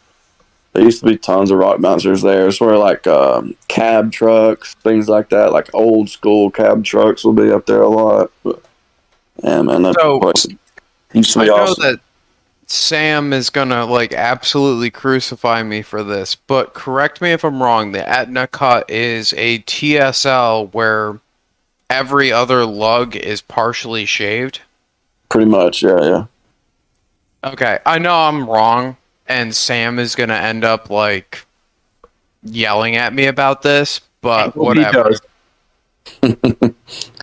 There used to be tons of rock bouncers there. It's where like cab trucks, things like that, like old school cab trucks will be up there a lot. But Yeah, man, that So, place used to I be know awesome. that Sam is gonna like absolutely crucify me for this, but correct me if I'm wrong. The Etna cut is a TSL where every other lug is partially shaved. Pretty much, yeah. Okay, I know I'm wrong, and Sam is gonna end up like yelling at me about this, but Well, he whatever. does.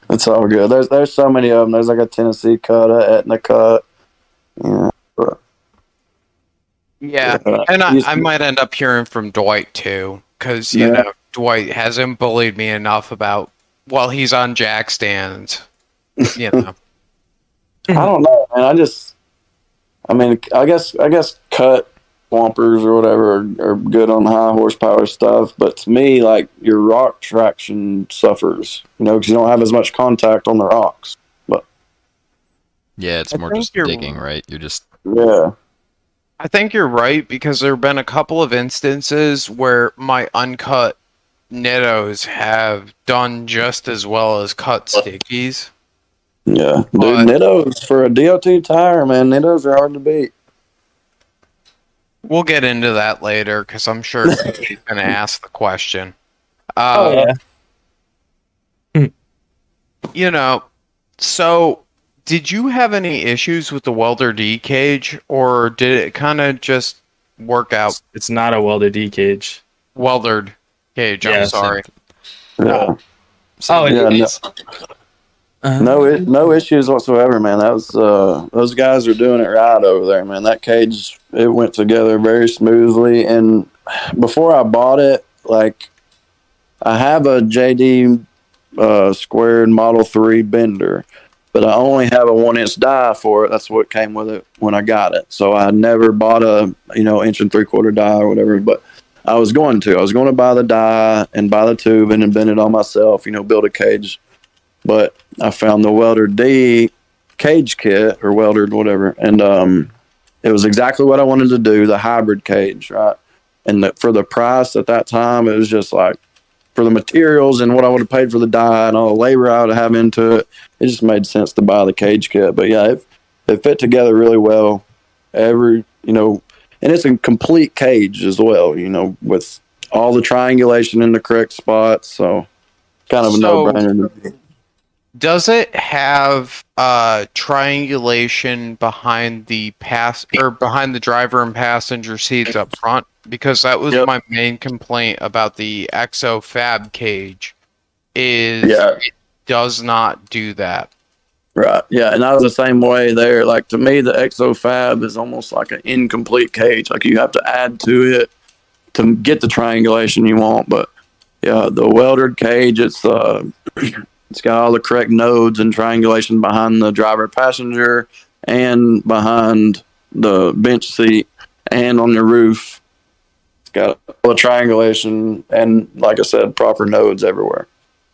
It's all good. There's so many of them. There's like a Tennessee cut, a Etna cut. Yeah, but Yeah, yeah, and used I to- might end up hearing from Dwight too, because you yeah. know Dwight hasn't bullied me enough about while he's on jack stands. You know. I don't know, man. I mean, I guess cut swampers or whatever are good on high horsepower stuff, but to me, like your rock traction suffers, because you don't have as much contact on the rocks. But Yeah, it's I more think just you're digging, right? You're just yeah, I think you're right because there have been a couple of instances where my uncut Nittos have done just as well as cut stickies. yeah, dude, But Nittos for a DOT tire, man. Nittos are hard to beat. we'll get into that later because I'm sure he's going to ask the question. Oh Uh, yeah. you know, so did you have any issues with the welder D cage or did it kind of just work out? It's not a welded D cage. Weldered cage, I'm Yeah, sorry. Yeah, Oh, yeah, no, case. no issues whatsoever, man. That was those guys are doing it right over there, man. That cage, it went together very smoothly. And before I bought it, like I have a JD squared Model 3 bender, but I only have a 1 inch die for it. That's what came with it when I got it. So I never bought a 1 3/4 die or whatever. But I was going to buy the die and buy the tube and bend it on myself. Build a cage. But I found the Welder D cage kit or weldered whatever, and it was exactly what I wanted to do. The hybrid cage, right? And for the price at that time, it was just like for the materials and what I would have paid for the die and all the labor I would have into it. It just made sense to buy the cage kit. But yeah, it fit together really well. And it's a complete cage as well. With all the triangulation in the correct spots. So kind of a So- no-brainer. Does it have triangulation behind the behind the driver and passenger seats up front? Because that was Yep. my main complaint about the Exo Fab cage. Is Yeah. it does not do that. Right. Yeah. And I was the same way there. Like to me, the Exo Fab is almost like an incomplete cage. Like you have to add to it to get the triangulation you want. But yeah, the weldered cage, it's got all the correct nodes and triangulation behind the driver passenger and behind the bench seat and on the roof. It's got all the triangulation and, like I said, proper nodes everywhere.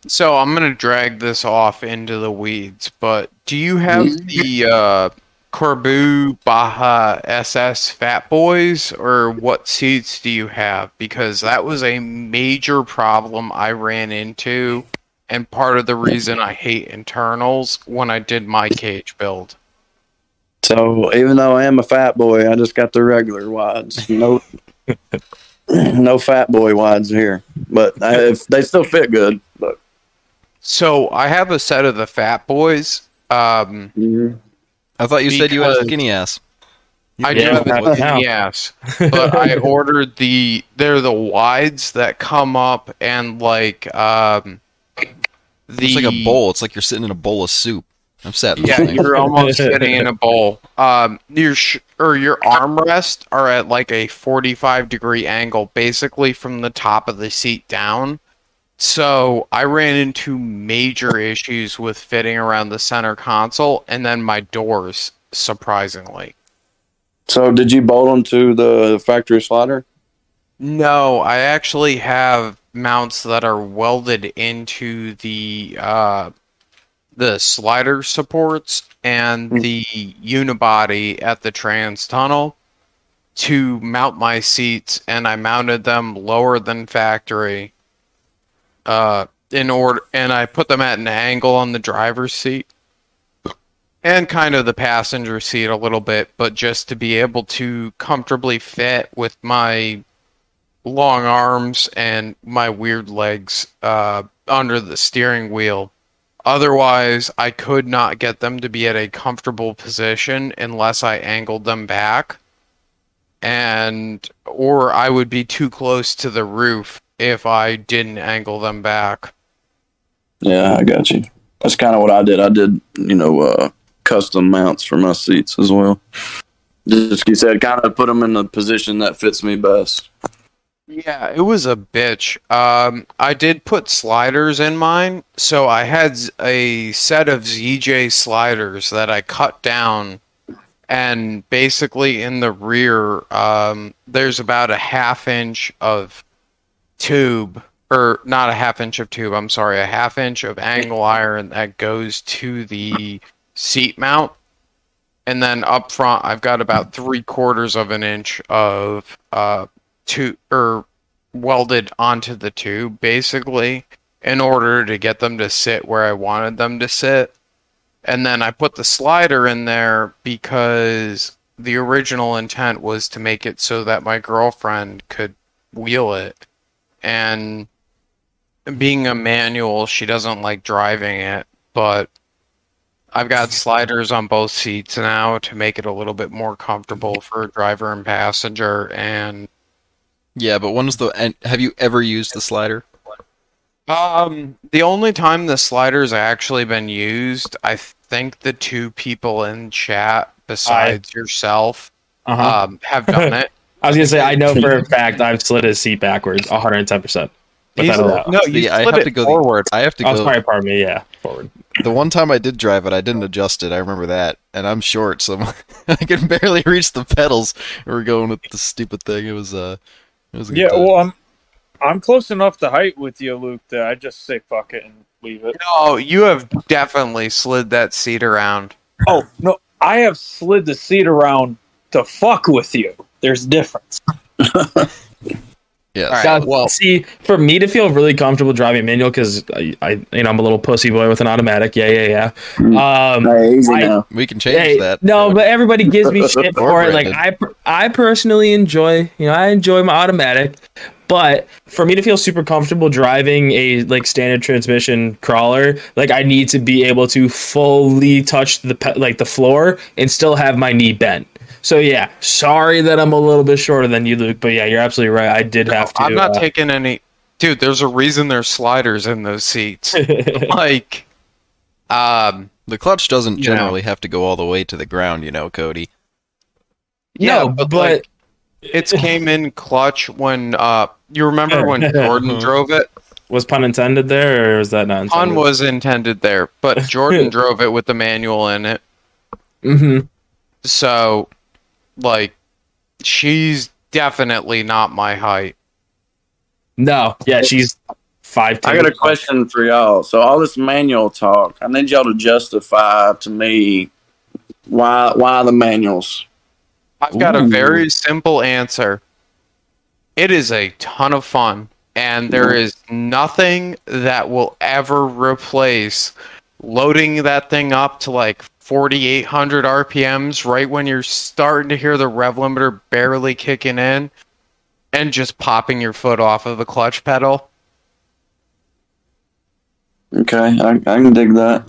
So I'm gonna drag this off into the weeds, but do you have the Corbu Baja SS Fat Boys, or what seats do you have? Because that was a major problem I ran into, and part of the reason I hate internals when I did my cage build. So even though I am a fat boy, I just got the regular wides. No, no fat boy wides here, but they still fit good. But So I have a set of the Fat Boys. I thought you said you had a Because- skinny ass. I do Yeah, have a now. skinny ass, but I ordered they're the wides that come up and like It's like a bowl. It's like you're sitting in a bowl of soup. I've sat in this Yeah, thing. you're almost sitting in a bowl. Your armrest are at like a 45-degree angle, basically from the top of the seat down. So I ran into major issues with fitting around the center console and then my doors, surprisingly. So did you bolt them to the factory slider? No, I actually have mounts that are welded into the slider supports and the unibody at the trans tunnel to mount my seats, and I mounted them lower than factory. And I put them at an angle on the driver's seat. and kind of the passenger seat a little bit, but just to be able to comfortably fit with my long arms and my weird legs under the steering wheel. Otherwise, I could not get them to be at a comfortable position unless I angled them back, or I would be too close to the roof if I didn't angle them back. Yeah, I got you. That's kind of what I did. I did, custom mounts for my seats as well. Just like you said, kind of put them in the position that fits me best. Yeah, it was a bitch. I did put sliders in mine, so I had a set of ZJ sliders that I cut down, and basically in the rear, there's about a half inch of tube, or not a half inch of tube, I'm sorry, a half inch of angle iron that goes to the seat mount. And then up front, I've got about 3/4 of an inch of welded onto the tube, basically, in order to get them to sit where I wanted them to sit. And then I put the slider in there because the original intent was to make it so that my girlfriend could wheel it. And being a manual, she doesn't like driving it, but I've got sliders on both seats now to make it a little bit more comfortable for driver and passenger. And Yeah, but have you ever used the slider? the only time the slider's actually been used, I think the two people in chat besides yourself have done it. I was gonna say I know for a fact I've slid his seat backwards 110%. But He's- that'll allow. no, you I slid have it to go forward. I have to Oh, go. sorry, pardon me. Yeah, forward. The one time I did drive it, I didn't adjust it. I remember that, and I'm short, so I can barely reach the pedals. We're going with the stupid thing. It was a good Yeah, time. well, I'm close enough to height with you, Luke, that I just say fuck it and leave it. No, you have definitely slid that seat around. Oh, no, I have slid the seat around to fuck with you. There's a difference. Yes. All right. Now, well- see, for me to feel really comfortable driving manual, because I'm a little pussy boy with an automatic. Yeah. Hey, easy now. We can change Hey, that. no, but everybody gives me shit Or for it. Like Brandon. I personally enjoy, I enjoy my automatic. But for me to feel super comfortable driving a standard transmission crawler, I need to be able to fully touch the floor and still have my knee bent. So yeah, sorry that I'm a little bit shorter than you, Luke. But yeah, you're absolutely right. I did have to. I'm not taking any. Dude, there's a reason there's sliders in those seats. Like, The clutch doesn't You generally have to go all the way to the ground, Cody. yeah, No, but but it's came in clutch when you remember when Jordan drove it. was pun intended there, or was that not intended? Pun was intended there, but Jordan drove it with the manual in it. Mm-hmm. So, she's definitely not my height. No, yeah, she's 5'2". I got a question for y'all. So all this manual talk, I need y'all to justify to me why the manuals. I've got a Ooh. very simple answer. It is a ton of fun, and there is nothing that will ever replace loading that thing up to 4,800 RPMs right when you're starting to hear the rev limiter barely kicking in and just popping your foot off of the clutch pedal. Okay, I can dig that.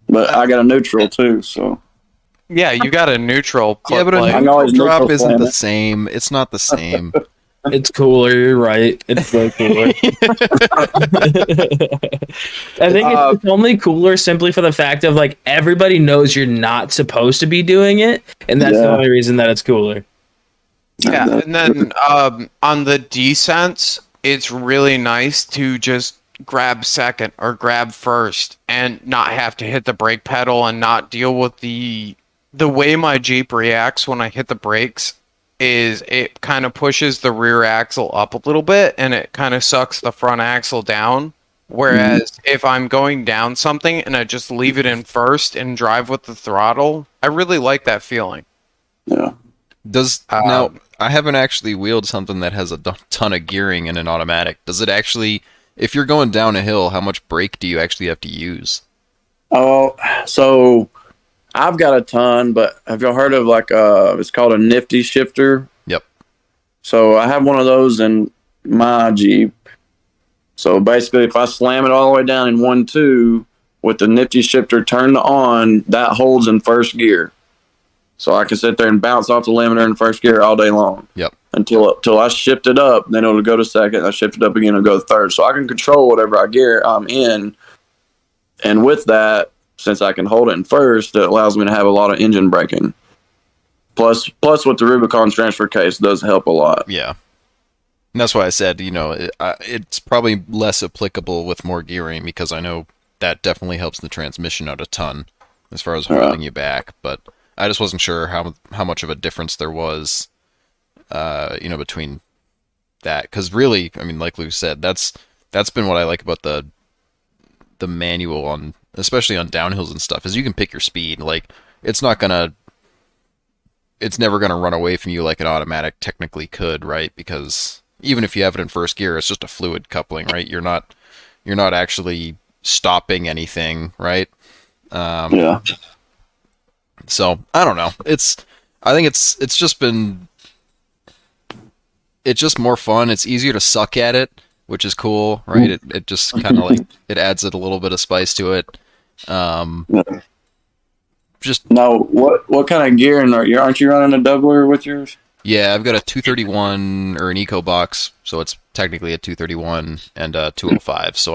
But I got a neutral too, so Yeah, you got a neutral. Yeah, but a I'm neutral always drop neutral isn't fan. the same. It's not the same. It's cooler. You're right. It's way cooler. I think it's only cooler simply for the fact of everybody knows you're not supposed to be doing it, and that's the Yeah. only reason that it's cooler. Yeah, and then on the descents, it's really nice to just grab second or grab first and not have to hit the brake pedal and not deal with the way my Jeep reacts when I hit the brakes is it kind of pushes the rear axle up a little bit and it kind of sucks the front axle down. Whereas if I'm going down something and I just leave it in first and drive with the throttle, I really like that feeling. yeah. Now, I haven't actually wheeled something that has a ton of gearing in an automatic. Does it actually, if you're going down a hill, how much brake do you actually have to use? Oh, so I've got a ton, but have y'all heard of it's called a nifty shifter? Yep. So I have one of those in my Jeep. So basically, if I slam it all the way down in 1-2 with the nifty shifter turned on, that holds in first gear. So I can sit there and bounce off the limiter in first gear all day long. Yep. Until I shift it up, then it'll go to second. I shift it up again, it'll go to third. So I can control whatever gear I'm in. And with that, since I can hold it in first, it allows me to have a lot of engine braking. Plus with the Rubicon transfer case does help a lot. Yeah. And that's why I said, it's probably less applicable with more gearing because I know that definitely helps the transmission out a ton as far as holding you back. But I just wasn't sure how much of a difference there was, between that. Because really, I mean, like Luke said, that's been what I like about the manual on, especially on downhills and stuff, is you can pick your speed. Like, it's never gonna run away from you like an automatic technically could, right? Because even if you have it in first gear, it's just a fluid coupling, right? You're not actually stopping anything, right? Yeah. So I don't know. I think it's just more fun. It's easier to suck at it, which is cool, right? It just kind of like it adds it a little bit of spice to it. Just now, what kind of gearing aren't you running a doubler with yours? Yeah, I've got a 231 or an Eco box, so it's technically a 231 and a 205. So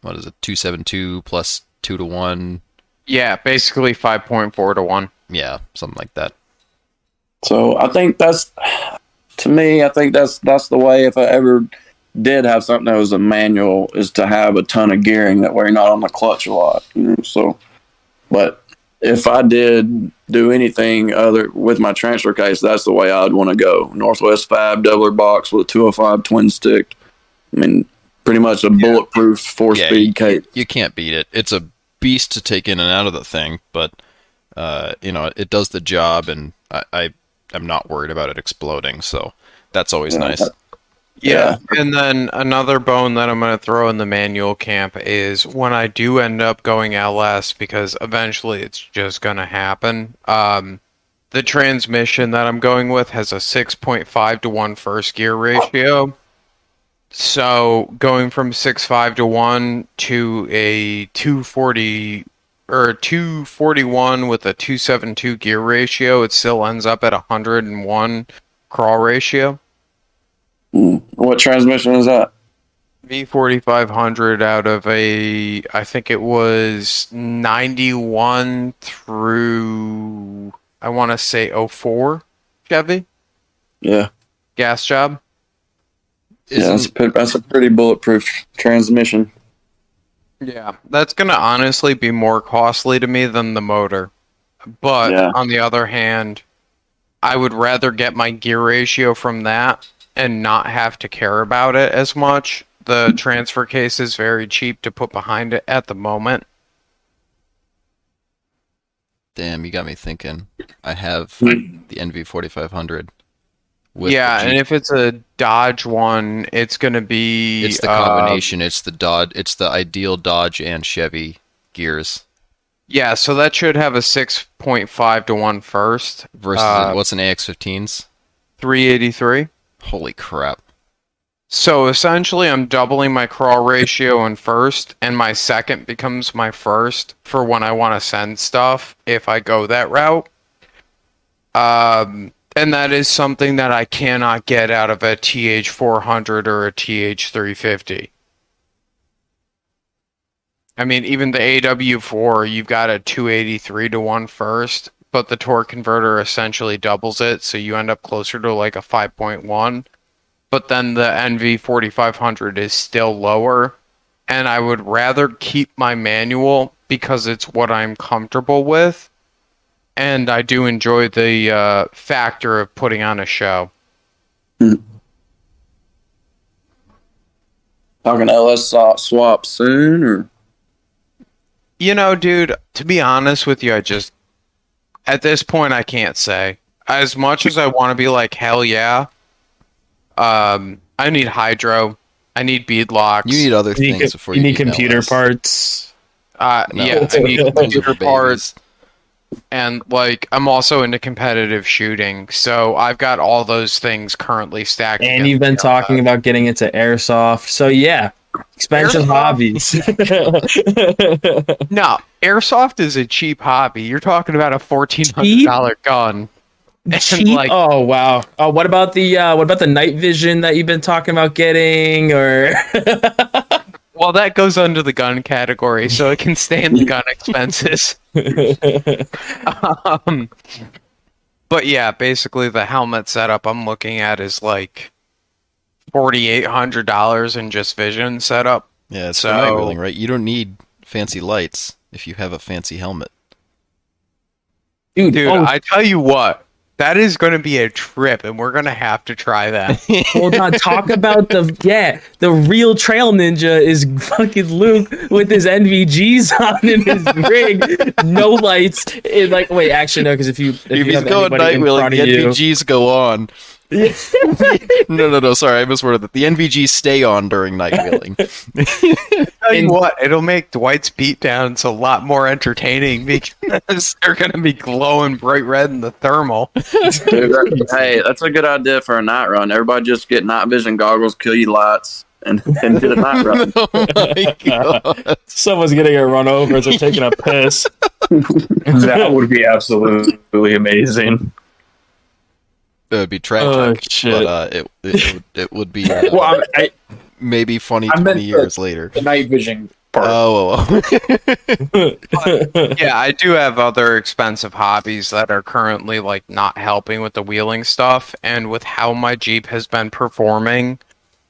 what is it, 272 plus 2 to 1? Yeah, basically 5.4 to 1. Yeah, something like that. So I think that's the way, if I ever did have something that was a manual, is to have a ton of gearing, that way you're not on the clutch a lot. So, but if I did do anything other with my transfer case, that's the way I'd want to go. Northwest Fab doubler box with a 205 twin stick. I mean, pretty much a bulletproof 4-speed case. You can't beat it. It's a beast to take in and out of the thing, but it does the job, and I'm not worried about it exploding. So that's always nice. Yeah, and then another bone that I'm going to throw in the manual camp is when I do end up going LS, because eventually it's just going to happen. The transmission that I'm going with has a 6.5 to 1 first gear ratio. So going from 6.5 to 1 to a 240 or 241 with a 272 gear ratio, it still ends up at 101 crawl ratio. What transmission is that? V4500 out of I think it was 91 through, I want to say 04 Chevy. Yeah. Gas job. That's a pretty bulletproof transmission. Yeah, that's going to honestly be more costly to me than the motor. But on the other hand, I would rather get my gear ratio from that and not have to care about it as much. The transfer case is very cheap to put behind it at the moment. Damn, you got me thinking. I have the NV4500. And if it's a Dodge one, it's going to be... It's the combination. It's the ideal Dodge and Chevy gears. Yeah, so that should have a 6.5 to 1 first. Versus, what's an AX15's? 383. Holy crap. So essentially I'm doubling my crawl ratio in first, and my second becomes my first for when I want to send stuff, if I go that route. And that is something that I cannot get out of a TH400 or a TH350. I mean, even the AW4, you've got a 283 to 1 first, but the torque converter essentially doubles it, so you end up closer to like a 5.1. But then the NV4500 is still lower, and I would rather keep my manual because it's what I'm comfortable with, and I do enjoy the factor of putting on a show. Talking LS swap soon, or? You know, dude, to be honest with you, at this point, I can't say. As much as I want to be like, hell yeah, I need hydro, I need bead locks. You need other things before you need computer LS. parts. I need computer parts. And like I'm also into competitive shooting, so I've got all those things currently stacked. And against you've been me on talking that. about getting into airsoft. So yeah, expensive hobbies. No, airsoft is a cheap hobby. You're talking about a $1,400 gun. And Cheap. like, Oh wow. Oh, what about the night vision that you've been talking about getting? Or well, that goes under the gun category, so it can stay in the gun expenses. um, but yeah, basically the helmet setup I'm looking at is like $4,800 in just vision setup. Yeah, it's for So- night wheeling, right? You don't need fancy lights if you have a fancy helmet. dude, Dude, oh, I tell you what, that is going to be a trip, and we're going to have to try that. hold on. Talk about the real trail ninja is fucking Luke with his NVGs on in his rig, no lights. Like, wait, actually no, because if you If he's have going anybody night in wheeling, front the of you, NVGs go on. No, sorry, I misworded that. The NVGs stay on during night wheeling. Tell you what, it'll make Dwight's beatdowns a lot more entertaining because they're going to be glowing bright red in the thermal. Dude, hey, that's a good idea for a night run. Everybody just get night vision goggles, kill your lights, and get a night run. Oh my god. someone's gonna get run over as they're taking a piss. That would be absolutely amazing. It would be tragic, Oh, shit. but it would be Well, maybe funny I 20 meant years later. the night vision part. Oh. Yeah, I do have other expensive hobbies that are currently like not helping with the wheeling stuff, and with how my Jeep has been performing.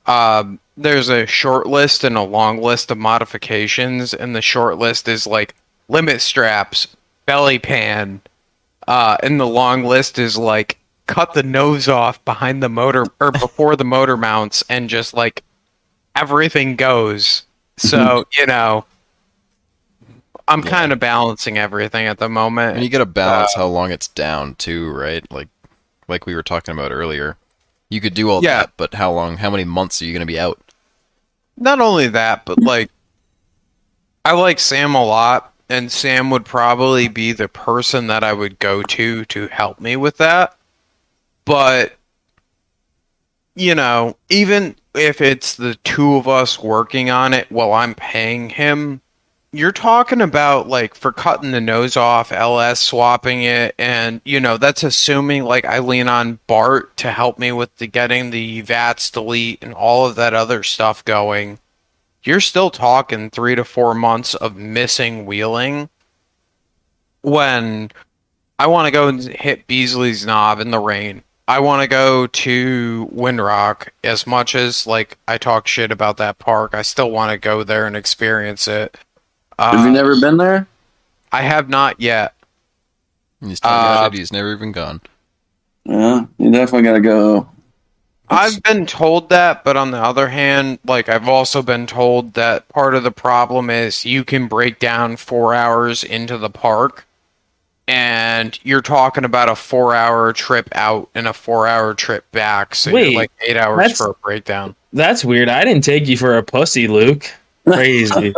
There's a short list and a long list of modifications, and the short list is like limit straps, belly pan, and the long list is like cut the nose off behind the motor or before the motor mounts, and just like everything goes. So, I'm kind of balancing everything at the moment. And you gotta balance how long it's down too, right? Like we were talking about earlier. You could do all Yeah. that, but how many months are you gonna be out? Not only that, but like I like Sam a lot, and Sam would probably be the person that I would go to help me with that. But even if it's the two of us working on it while I'm paying him, you're talking about like for cutting the nose off, LS swapping it, and that's assuming like I lean on Bart to help me with getting the VATS delete and all of that other stuff going. You're still talking 3 to 4 months of missing wheeling when I want to go and hit Beasley's Knob in the rain. I want to go to Windrock. As much as like I talk shit about that park, I still want to go there and experience it. Have you never been there? I have not yet. He's telling you he's never even gone. Yeah, you definitely got to go. I've been told that, but on the other hand, like I've also been told that part of the problem is you can break down 4 hours into the park, and you're talking about a 4-hour trip out and a 4-hour trip back, so Wait, you're like 8 hours that's- for a breakdown. That's weird. I didn't take you for a pussy, Luke. Crazy.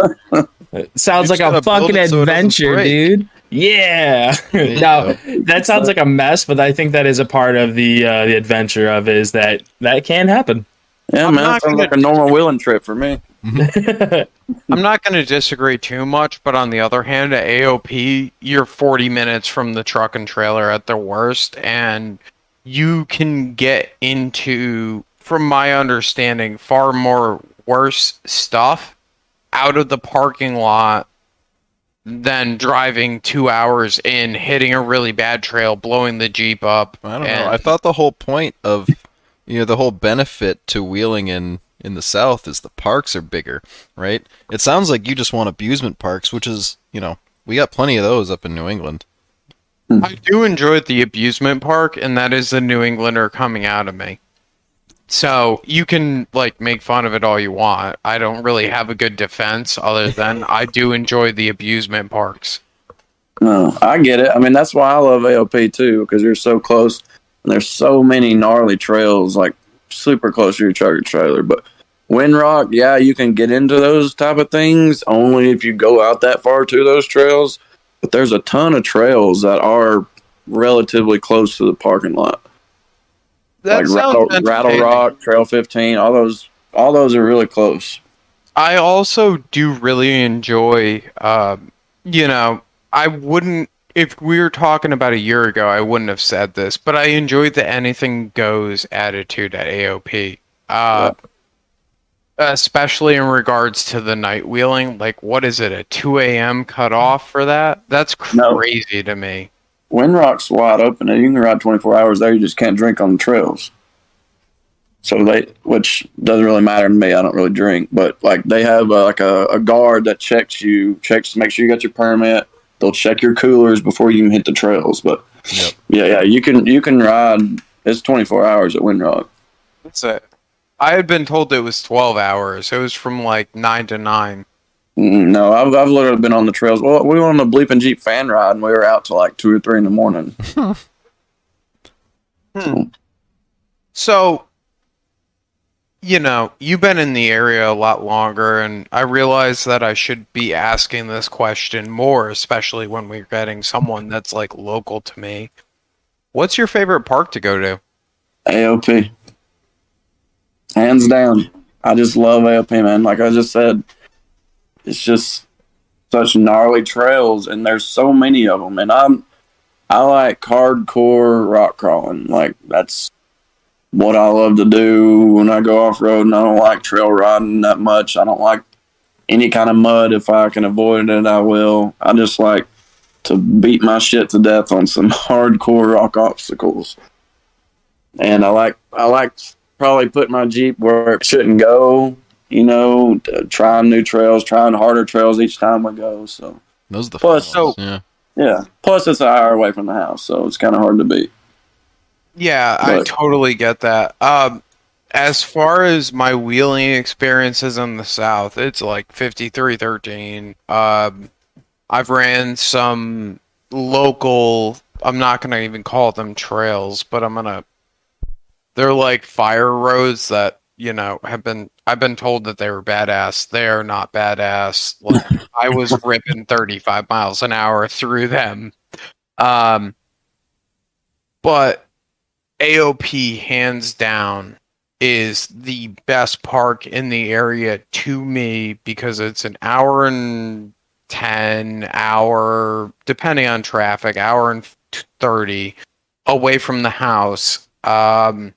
It sounds You like just a gotta build fucking it so it doesn't adventure, break. dude. Yeah. you No, that sounds like a mess, but I think that is a part of the adventure of it, is that can happen. Yeah, I'm man, not that sounds gonna- like a normal wheeling trip for me. I'm not going to disagree too much, but on the other hand, at AOP, you're 40 minutes from the truck and trailer at the worst, and you can get into, from my understanding, far more worse stuff out of the parking lot than driving 2 hours in, hitting a really bad trail, blowing the Jeep up. I don't know. I thought the whole point of the whole benefit to wheeling in the South is the parks are bigger, right? It sounds like you just want abusement parks, which is, we got plenty of those up in New England. I do enjoy the abusement park, and that is the New Englander coming out of me. So you can like make fun of it all you want. I don't really have a good defense other than I do enjoy the abusement parks. No, I get it. I mean, that's why I love AOP too, because you're so close and there's so many gnarly trails, like super close to your truck or trailer. But Windrock, yeah, you can get into those type of things only if you go out that far to those trails. but there's a ton of trails that are relatively close to the parking lot. That Like sounds Rattle entertaining. Rock, Trail 15, all those are really close. I also do really enjoy, you know, I wouldn't, if we were talking about a year ago, I wouldn't have said this, but I enjoyed the anything goes attitude at AOP. Yeah. Especially in regards to the night wheeling. Like, what is it, a 2 a.m. cutoff for that? That's No. crazy to me. Windrock's wide open, and you can ride 24 hours there. You just can't drink on the trails. So which doesn't really matter to me. I don't really drink, but like they have a guard that checks to make sure you got your permit. They'll check your coolers before you even hit the trails. But Yep. yeah, you can ride. It's 24 hours at Windrock. That's it. I had been told it was 12 hours. It was from like 9 to 9. No, I've literally been on the trails. Well, we were on the Bleeping Jeep fan ride, and we were out till like 2 or 3 in the morning. So, you know, you've been in the area a lot longer, and I realize that I should be asking this question more, especially when we're getting someone that's like local to me. What's your favorite park to go to? AOP, hands down. I just love AOP, man. Like I just said, it's just such gnarly trails, and there's so many of them. And I like hardcore rock crawling. Like that's what I love to do when I go off road, and I don't like trail riding that much. I don't like any kind of mud. If I can avoid it, I will. I just like to beat my shit to death on some hardcore rock obstacles. And I like probably putting my Jeep where it shouldn't go, you know, trying new trails, trying harder trails each time we go. So Those are the Plus, fun ones. yeah. Plus it's an hour away from the house, so it's kind of hard to beat. Yeah, I But- totally get that. As far as my wheeling experiences in the South, it's like 5313. I've ran some local, I'm not going to even call them trails, but they're like fire roads that, you know, I've been told that they were badass. They're not badass. Like, I was ripping 35 miles an hour through them. But AOP, hands down, is the best park in the area to me because it's an hour and 10 hour, depending on traffic, hour and 30 away from the house. The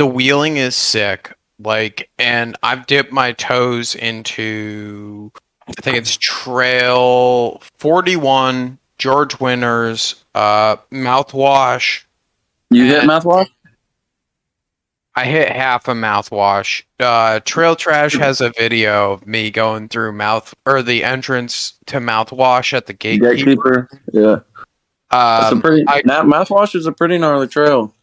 wheeling is sick. Like, and I've dipped my toes into, I think it's Trail 41, George Winters, Mouthwash. You hit mouthwash? I hit half a mouthwash. Trail Trash has a video of me going through the entrance to Mouthwash at the gatekeeper. Yeah. That's mouthwash is a pretty gnarly trail.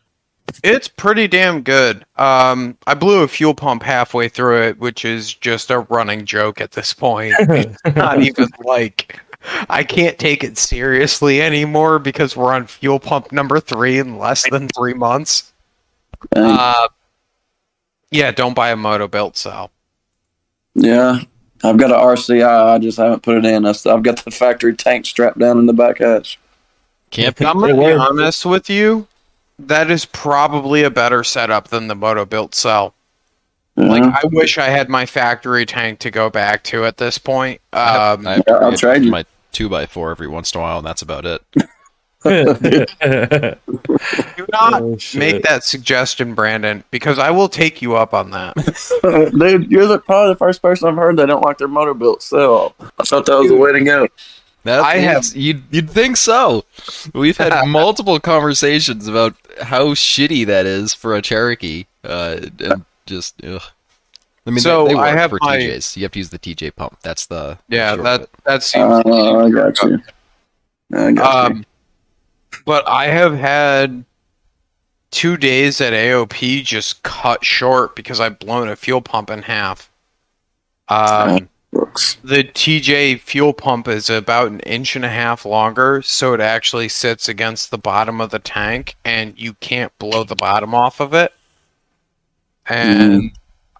It's pretty damn good. I blew a fuel pump halfway through it, which is just a running joke at this point. It's not even like I can't take it seriously anymore because we're on fuel pump number 3 in less than 3 months. Yeah, don't buy a moto built cell. Yeah. I've got an RCI. I just haven't put it in. I've got the factory tank strapped down in the back hatch. Can't I'm going to be honest with you. That is probably a better setup than the moto built cell. Yeah. Like, I wish I had my factory tank to go back to at this point. I have to I'll trade readjust you. my 2x4 every once in a while, and that's about it. Do not Oh, shit. make that suggestion, Brandon, because I will take you up on that. Dude, you're probably the first person I've heard that don't like their motor built cell. I thought that was the way to go. You'd think so. We've had multiple conversations about how shitty that is for a Cherokee. And just, ugh. I mean, So, they work I have for my- TJs. You have to use the TJ pump. That's the Yeah, short that seems. I got you. I got you. But I have had 2 days at AOP just cut short because I've blown a fuel pump in half. Brooks. The TJ fuel pump is about 1.5 inches longer, so it actually sits against the bottom of the tank, and you can't blow the bottom off of it. And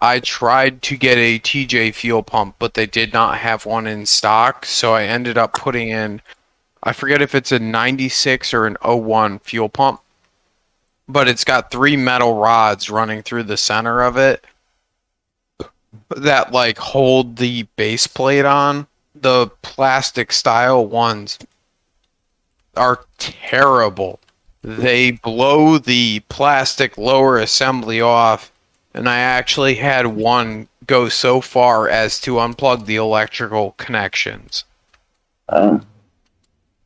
I tried to get a TJ fuel pump, but they did not have one in stock, so I ended up putting in, I forget if it's a 96 or an '01 fuel pump, but it's got 3 metal rods running through the center of it that like hold the base plate on. The plastic style ones are terrible. They blow the plastic lower assembly off, and I actually had one go so far as to unplug the electrical connections.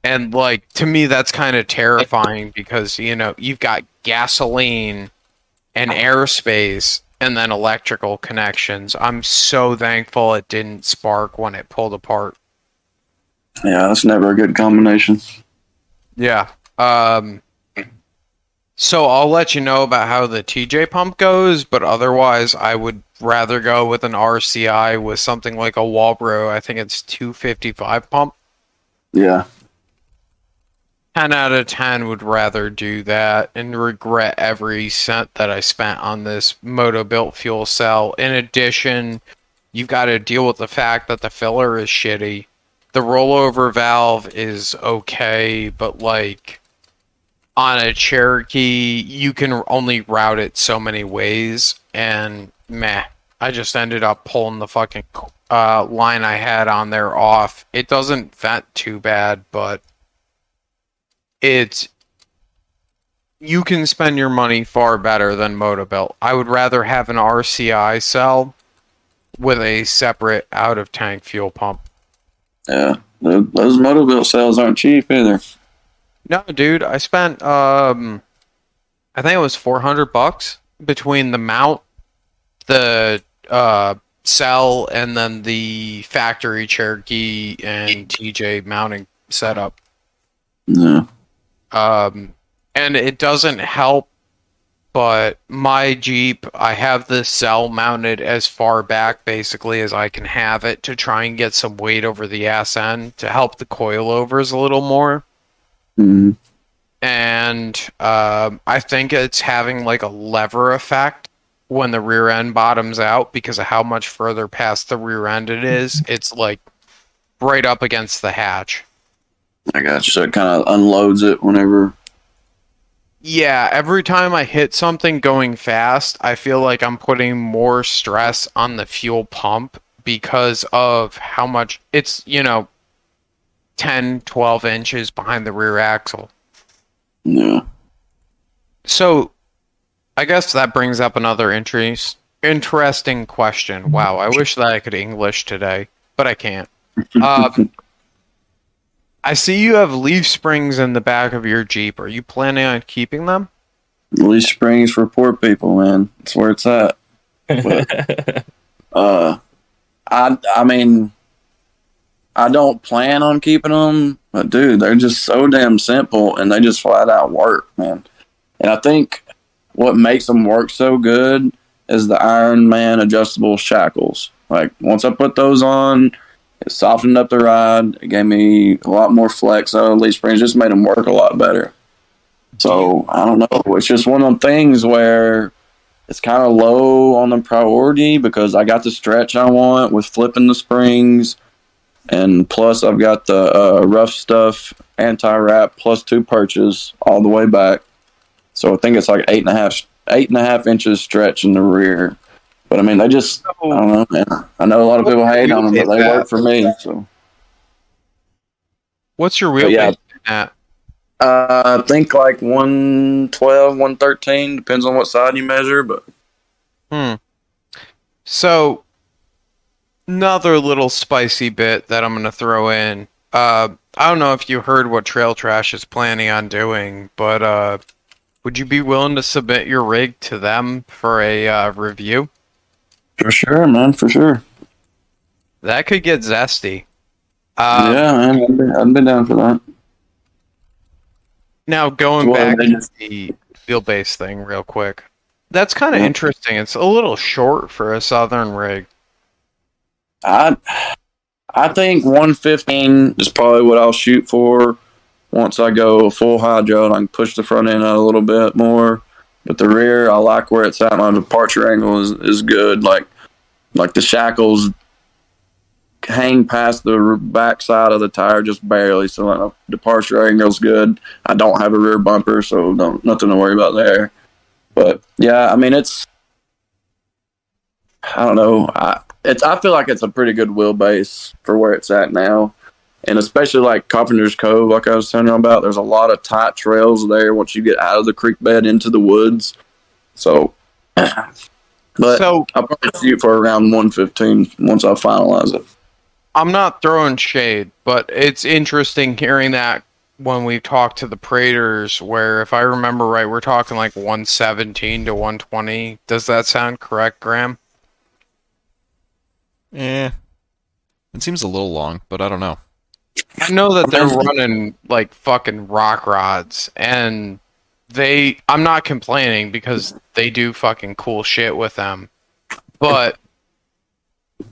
And like, to me that's kind of terrifying because, you know, you've got gasoline and airspace and then electrical connections. I'm so thankful it didn't spark when it pulled apart. Yeah, that's never a good combination. Yeah. So I'll let you know about how the TJ pump goes, but otherwise I would rather go with an RCI with something like a Walbro. I think it's 255 pump. Yeah. 10 out of 10 would rather do that and regret every cent that I spent on this Moto-Built fuel cell. In addition, you've got to deal with the fact that the filler is shitty. The rollover valve is okay, but like on a Cherokee, you can only route it so many ways, and meh. I just ended up pulling the fucking line I had on there off. It doesn't vent too bad, but you can spend your money far better than Moto-Built. I would rather have an RCI cell with a separate out-of-tank fuel pump. Yeah, those Moto-Built cells aren't cheap either. No, dude, I spent I think it was $400 between the mount, the cell, and then the factory Cherokee and TJ mounting setup. Yeah. And it doesn't help, but my Jeep, I have the cell mounted as far back basically as I can have it to try and get some weight over the ass end to help the coilovers a little more. Mm-hmm. And I think it's having like a lever effect when the rear end bottoms out because of how much further past the rear end it is. It's like right up against the hatch. I got you. So it kind of unloads it whenever. Yeah, every time I hit something going fast, I feel like I'm putting more stress on the fuel pump because of how much it's, 10, 12 inches behind the rear axle. Yeah. So, I guess that brings up another interesting question. Wow, I wish that I could English today, but I can't. I see you have leaf springs in the back of your Jeep. Are you planning on keeping them? Leaf springs for poor people, man. That's where it's at. But, I mean, I don't plan on keeping them, but dude, they're just so damn simple and they just flat out work, man. And I think what makes them work so good is the Iron Man adjustable shackles. Like, once I put those on, it softened up the ride. It gave me a lot more flex. Leaf springs just made them work a lot better. So, I don't know. It's just one of them things where it's kind of low on the priority because I got the stretch I want with flipping the springs. And plus, I've got the Rough Stuff anti-wrap plus 2 perches all the way back. So, I think it's like 8.5 inches stretch in the rear. But I mean, they just, I don't know, man. I know a lot of people hate on them, but they work for me. So, what's your wheelbase at? I think like 112, 113, depends on what side you measure. But So, another little spicy bit that I'm going to throw in. I don't know if you heard what Trail Trash is planning on doing, but would you be willing to submit your rig to them for a review? for sure, man, for sure. That could get zesty. Yeah, man, I'd be down for that. Now, going Well, back they to just- the wheelbase thing real quick. That's kind of interesting. It's a little short for a Southern rig. I think 115 is probably what I'll shoot for once I go full hydro and I can push the front end out a little bit more. But the rear, I like where it's at. My departure angle is good. Like, like the shackles hang past the back side of the tire just barely, so like, the departure angle's good. I don't have a rear bumper, so nothing to worry about there. But yeah, I mean, I don't know. I feel like it's a pretty good wheelbase for where it's at now, and especially like Carpenter's Cove, like I was telling you about. There's a lot of tight trails there once you get out of the creek bed into the woods. So, but So I'll probably shoot for around 115 once I finalize it. I'm not throwing shade, but it's interesting hearing that when we talk to the Praters, where if I remember right, we're talking like 117 to 120. Does that sound correct, Graham? Eh, it seems a little long, but I don't know. I know that they're running like fucking rock rods, and I'm not complaining because they do fucking cool shit with them, but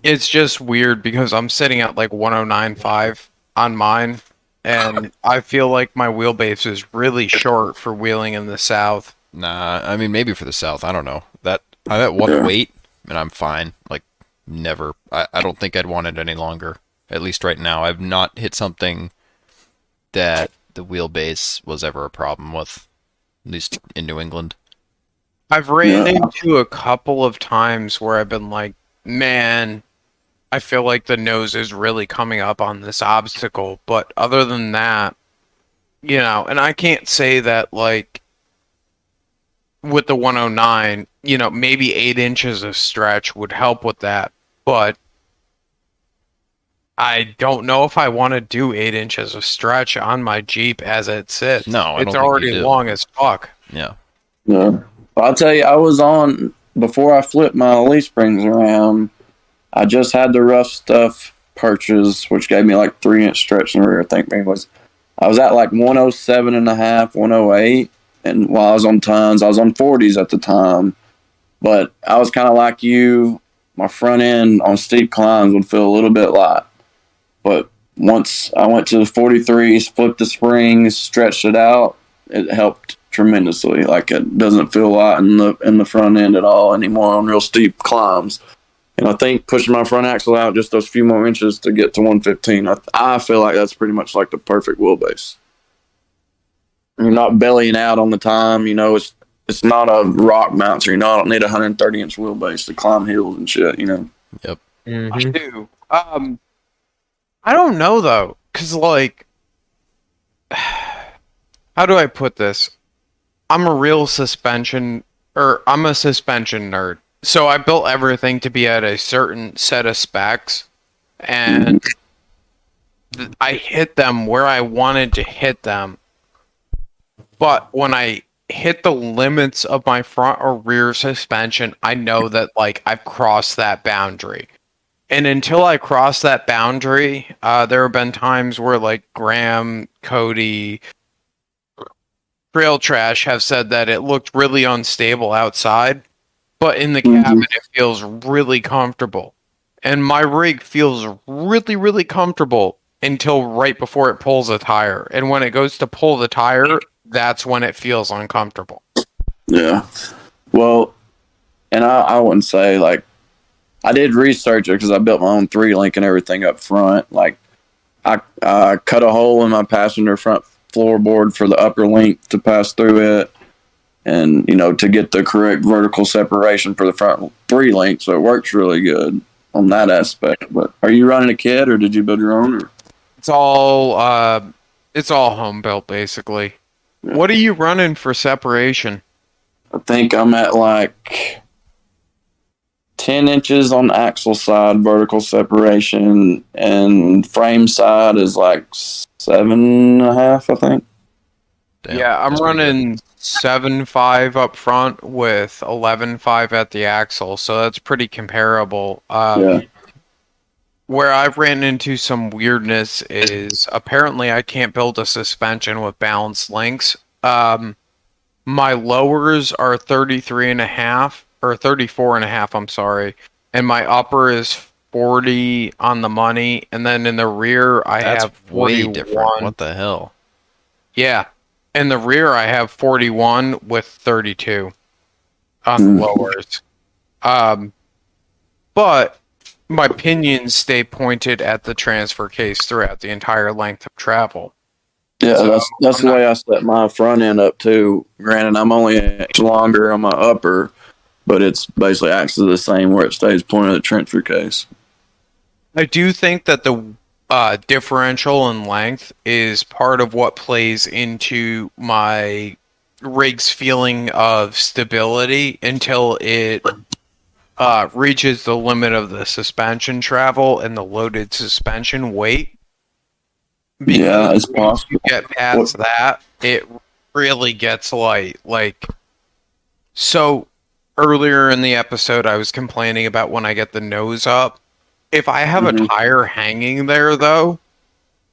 it's just weird because I'm sitting at like 109.5 on mine, and I feel like my wheelbase is really short for wheeling in the South. Nah, I mean maybe for the South. I don't know. That I'm at one weight and I'm fine. Like never. I don't think I'd want it any longer. At least right now, I've not hit something that the wheelbase was ever a problem with. At least in New England. I've ran into a couple of times where I've been like, man, I feel like the nose is really coming up on this obstacle. But other than that, and I can't say that like with the 109, maybe 8 inches of stretch would help with that. But I don't know if I want to do 8 inches of stretch on my Jeep as it sits. No, I don't it's think already you do. long as fuck. Yeah. Yeah. I'll tell you, I was on, before I flipped my leaf springs around, I just had the rough stuff purchase, which gave me like 3-inch stretch in the rear. I think maybe I was at like 107 and a half, 108. And while I was on tons, I was on 40s at the time. But I was kind of like you. My front end on steep climbs would feel a little bit light. But once I went to the 43s, flipped the springs, stretched it out, it helped tremendously. Like it doesn't feel light in the front end at all anymore on real steep climbs. And I think pushing my front axle out just those few more inches to get to 115, I feel like that's pretty much like the perfect wheelbase. You're not bellying out on the time, it's not a rock bouncer. I don't need a 130-inch wheelbase to climb hills and shit, Yep. I do. I don't know though, because like, how do I put this? I'm a suspension nerd. So I built everything to be at a certain set of specs, and I hit them where I wanted to hit them. But when I hit the limits of my front or rear suspension, I know that like I've crossed that boundary. And until I cross that boundary, there have been times where like Graham, Cody, Trail Trash have said that it looked really unstable outside, but in the cabin it feels really comfortable. And my rig feels really, really comfortable until right before it pulls a tire. And when it goes to pull the tire, that's when it feels uncomfortable. Yeah. Well, and I wouldn't say like, I did research it because I built my own 3-link and everything up front. Like I cut a hole in my passenger front floorboard for the upper link to pass through it, and to get the correct vertical separation for the front 3-link. So it works really good on that aspect. But are you running a kit or did you build your own? Or? It's all home built basically. Yeah. What are you running for separation? I think I'm at like 10 inches on the axle side vertical separation, and frame side is like 7.5, I think. Damn, yeah, I'm running 7.5 up front with 11.5 at the axle, so that's pretty comparable. Where I've ran into some weirdness is apparently I can't build a suspension with balanced links. My lowers are 33.5 or 34.5, I'm sorry, and my upper is 40 on the money, and then in the rear I have 41. Way different. What the hell? Yeah, in the rear I have 41 with 32 on the lowers. but my pinions stay pointed at the transfer case throughout the entire length of travel. Yeah, So, that's the way I set my front end up too. Granted, I'm only an inch longer on my upper, but it's basically acts the same where it stays pointed at the transfer case. I do think that the differential in length is part of what plays into my rig's feeling of stability until it reaches the limit of the suspension travel and the loaded suspension weight. Yeah, it's Once possible. you get past that, it really gets light. Like, so earlier in the episode, I was complaining about when I get the nose up. If I have a tire hanging there, though,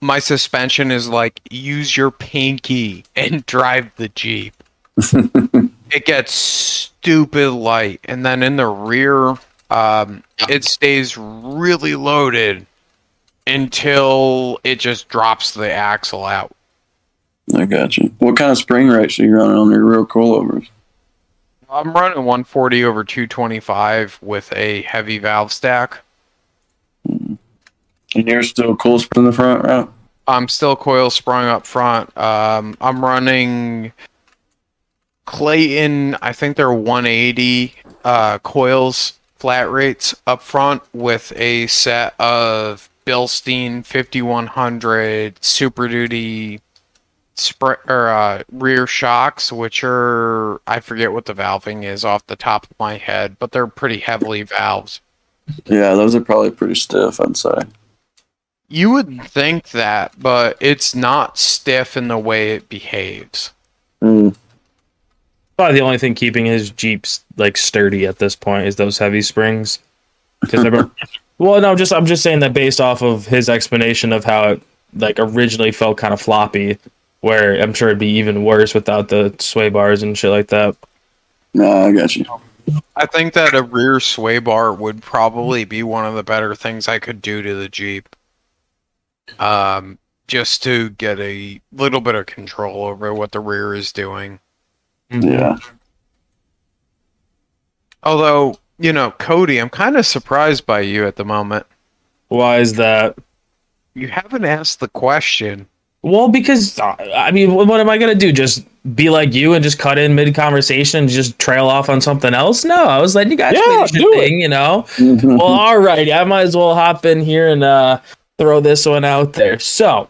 my suspension is like, use your pinky and drive the Jeep. It gets stupid light. And then in the rear, it stays really loaded until it just drops the axle out. I got you. What kind of spring rates are you running on your real coilovers? I'm running 140 over 225 with a heavy valve stack. And you're still coil spring in the front, right? I'm still coil sprung up front. I'm running Clayton, I think they're 180 coils flat rates up front with a set of Bilstein 5100 Super Duty rear shocks, which are, I forget what the valving is off the top of my head, but they're pretty heavily valved. Yeah, those are probably pretty stiff, I'd say. You would think that, but it's not stiff in the way it behaves. Mm. Probably the only thing keeping his Jeeps like sturdy at this point is those heavy springs. Because well, no, I'm just saying that based off of his explanation of how it like originally felt kind of floppy, where I'm sure it'd be even worse without the sway bars and shit like that. No, I got you. I think that a rear sway bar would probably be one of the better things I could do to the Jeep. Just to get a little bit of control over what the rear is doing. Yeah. Although, Cody, I'm kind of surprised by you at the moment. Why is that? You haven't asked the question. Well, because I mean, what am I gonna do? Just be like you and just cut in mid conversation and just trail off on something else? No, I was letting you guys finish your thing, Well, all right, I might as well hop in here and throw this one out there. So,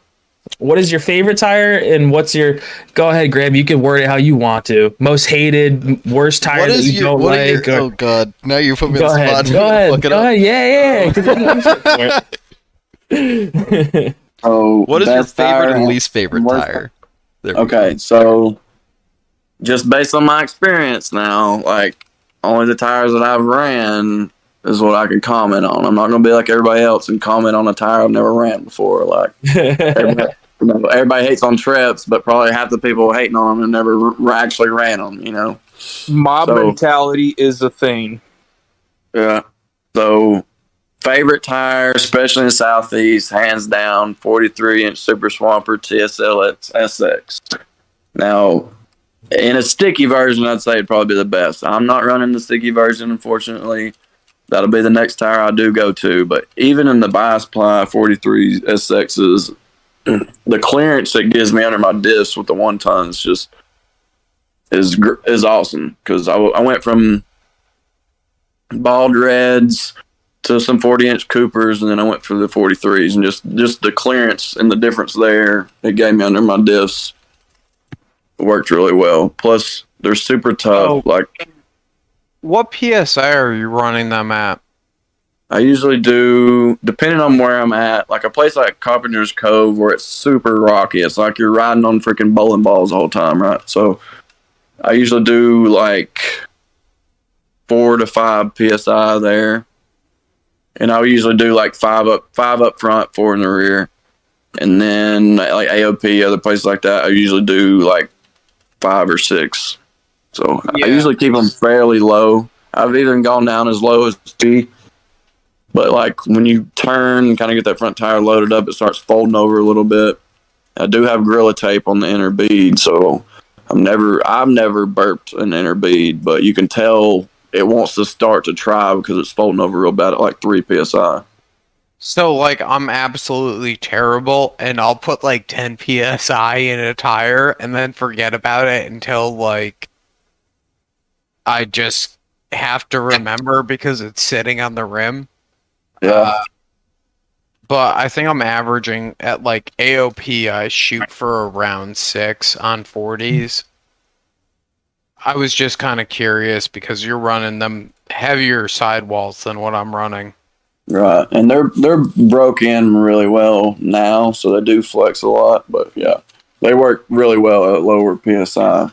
what is your favorite tire, and what's your? Go ahead, Graham. You can word it how you want to. Most hated, worst tire that you don't like. Oh God! Now you're putting me Go on the ahead. spot. Go ahead. Go ahead. Yeah. So What is your best favorite tire and least favorite worst tire? There we Okay, so just based on my experience now, like only the tires that I've ran is what I can comment on. I'm not going to be like everybody else and comment on a tire I've never ran before. Like everybody hates on trips, but probably half the people hating on them and never actually ran them. Mob So- mentality is a thing. Yeah. So favorite tire, especially in the Southeast, hands down, 43-inch Super Swamper TSLX SX. Now, in a sticky version, I'd say it'd probably be the best. I'm not running the sticky version, unfortunately. That'll be the next tire I do go to. But even in the bi-supply 43 SXs, the clearance it gives me under my diffs with the 1 tons just is awesome. Because I went from bald reds to some 40-inch Coopers, and then I went for the 43s, and just the clearance and the difference there it gave me under my diffs worked really well. Plus, they're super tough. Like, What PSI are you running them at? I usually do, depending on where I'm at, like a place like Carpenter's Cove where it's super rocky. It's like you're riding on freaking bowling balls the whole time, right? So I usually do like 4 to 5 PSI there. And I usually do like 5 up front, 4 in the rear. And then like AOP, other places like that, I usually do like 5 or 6. So Yeah. I usually keep them fairly low. I've even gone down as low as 2. But like when you turn and kind of get that front tire loaded up, it starts folding over a little bit. I do have Gorilla Tape on the inner bead, so I've never burped an inner bead, but you can tell it wants to start to try because it's folding over real bad at like 3 psi. So, like, I'm absolutely terrible, and I'll put, like, 10 psi in a tire and then forget about it until, like, I just have to remember because it's sitting on the rim. Yeah. But I think I'm averaging at, like, AOP, I shoot for around 6 on 40s. I was just kind of curious because you're running them heavier sidewalls than what I'm running. Right, and they're broke in really well now, so they do flex a lot. But yeah, they work really well at lower psi.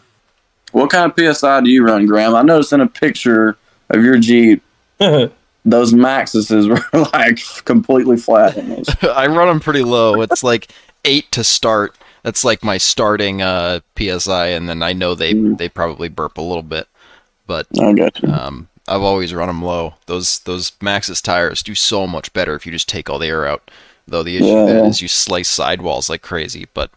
What kind of psi do you run, Graham? I noticed in a picture of your Jeep, those Maxuses were like completely flat. I run them pretty low. It's like 8 to start. That's like my starting psi, and then I know they probably burp a little bit, but I got you. I've always run them low. Those Maxxis tires do so much better if you just take all the air out. Though the issue then is you slice sidewalls like crazy. But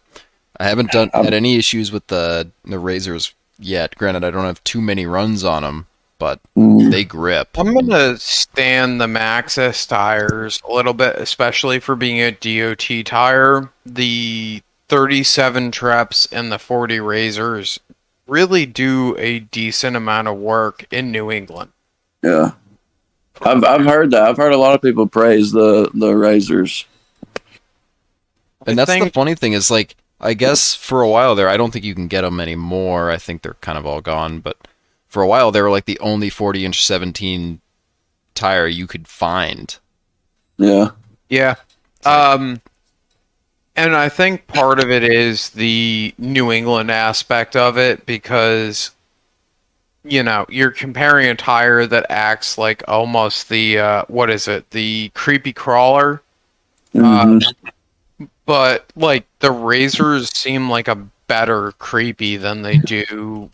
I haven't had any issues with the Razors yet. Granted, I don't have too many runs on them, but they grip. I'm gonna stand the Maxxis tires a little bit, especially for being a DOT tire. The 37 Treps and the 40 Razors really do a decent amount of work in New England. Yeah, I've heard that. I've heard a lot of people praise the Razors. And that's the funny thing is, like, I guess for a while there, I don't think you can get them anymore. I think they're kind of all gone. But for a while, they were like the only 40-inch 17 tire you could find. Yeah. Yeah. And I think part of it is the New England aspect of it because, you know, you're comparing a tire that acts like almost the, what is it, the creepy crawler. But, like, the Razors seem like a better creepy than they do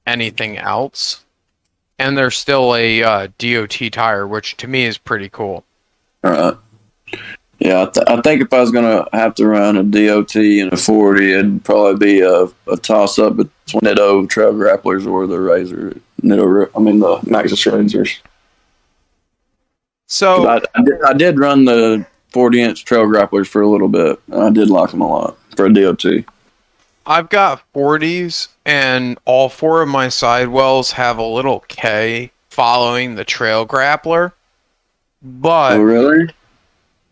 anything else. And they're still a DOT tire, which to me is pretty cool. All right. Yeah, I think if I was going to have to run a DOT and a 40, it'd probably be a toss-up between Nitto Trail Grapplers or the Razor. The Maxxis Razors. So I did run the 40-inch Trail Grapplers for a little bit, and I did like them a lot for a DOT. I've got 40s, and all 4 of my sidewells have a little K following the Trail Grappler. But oh, really?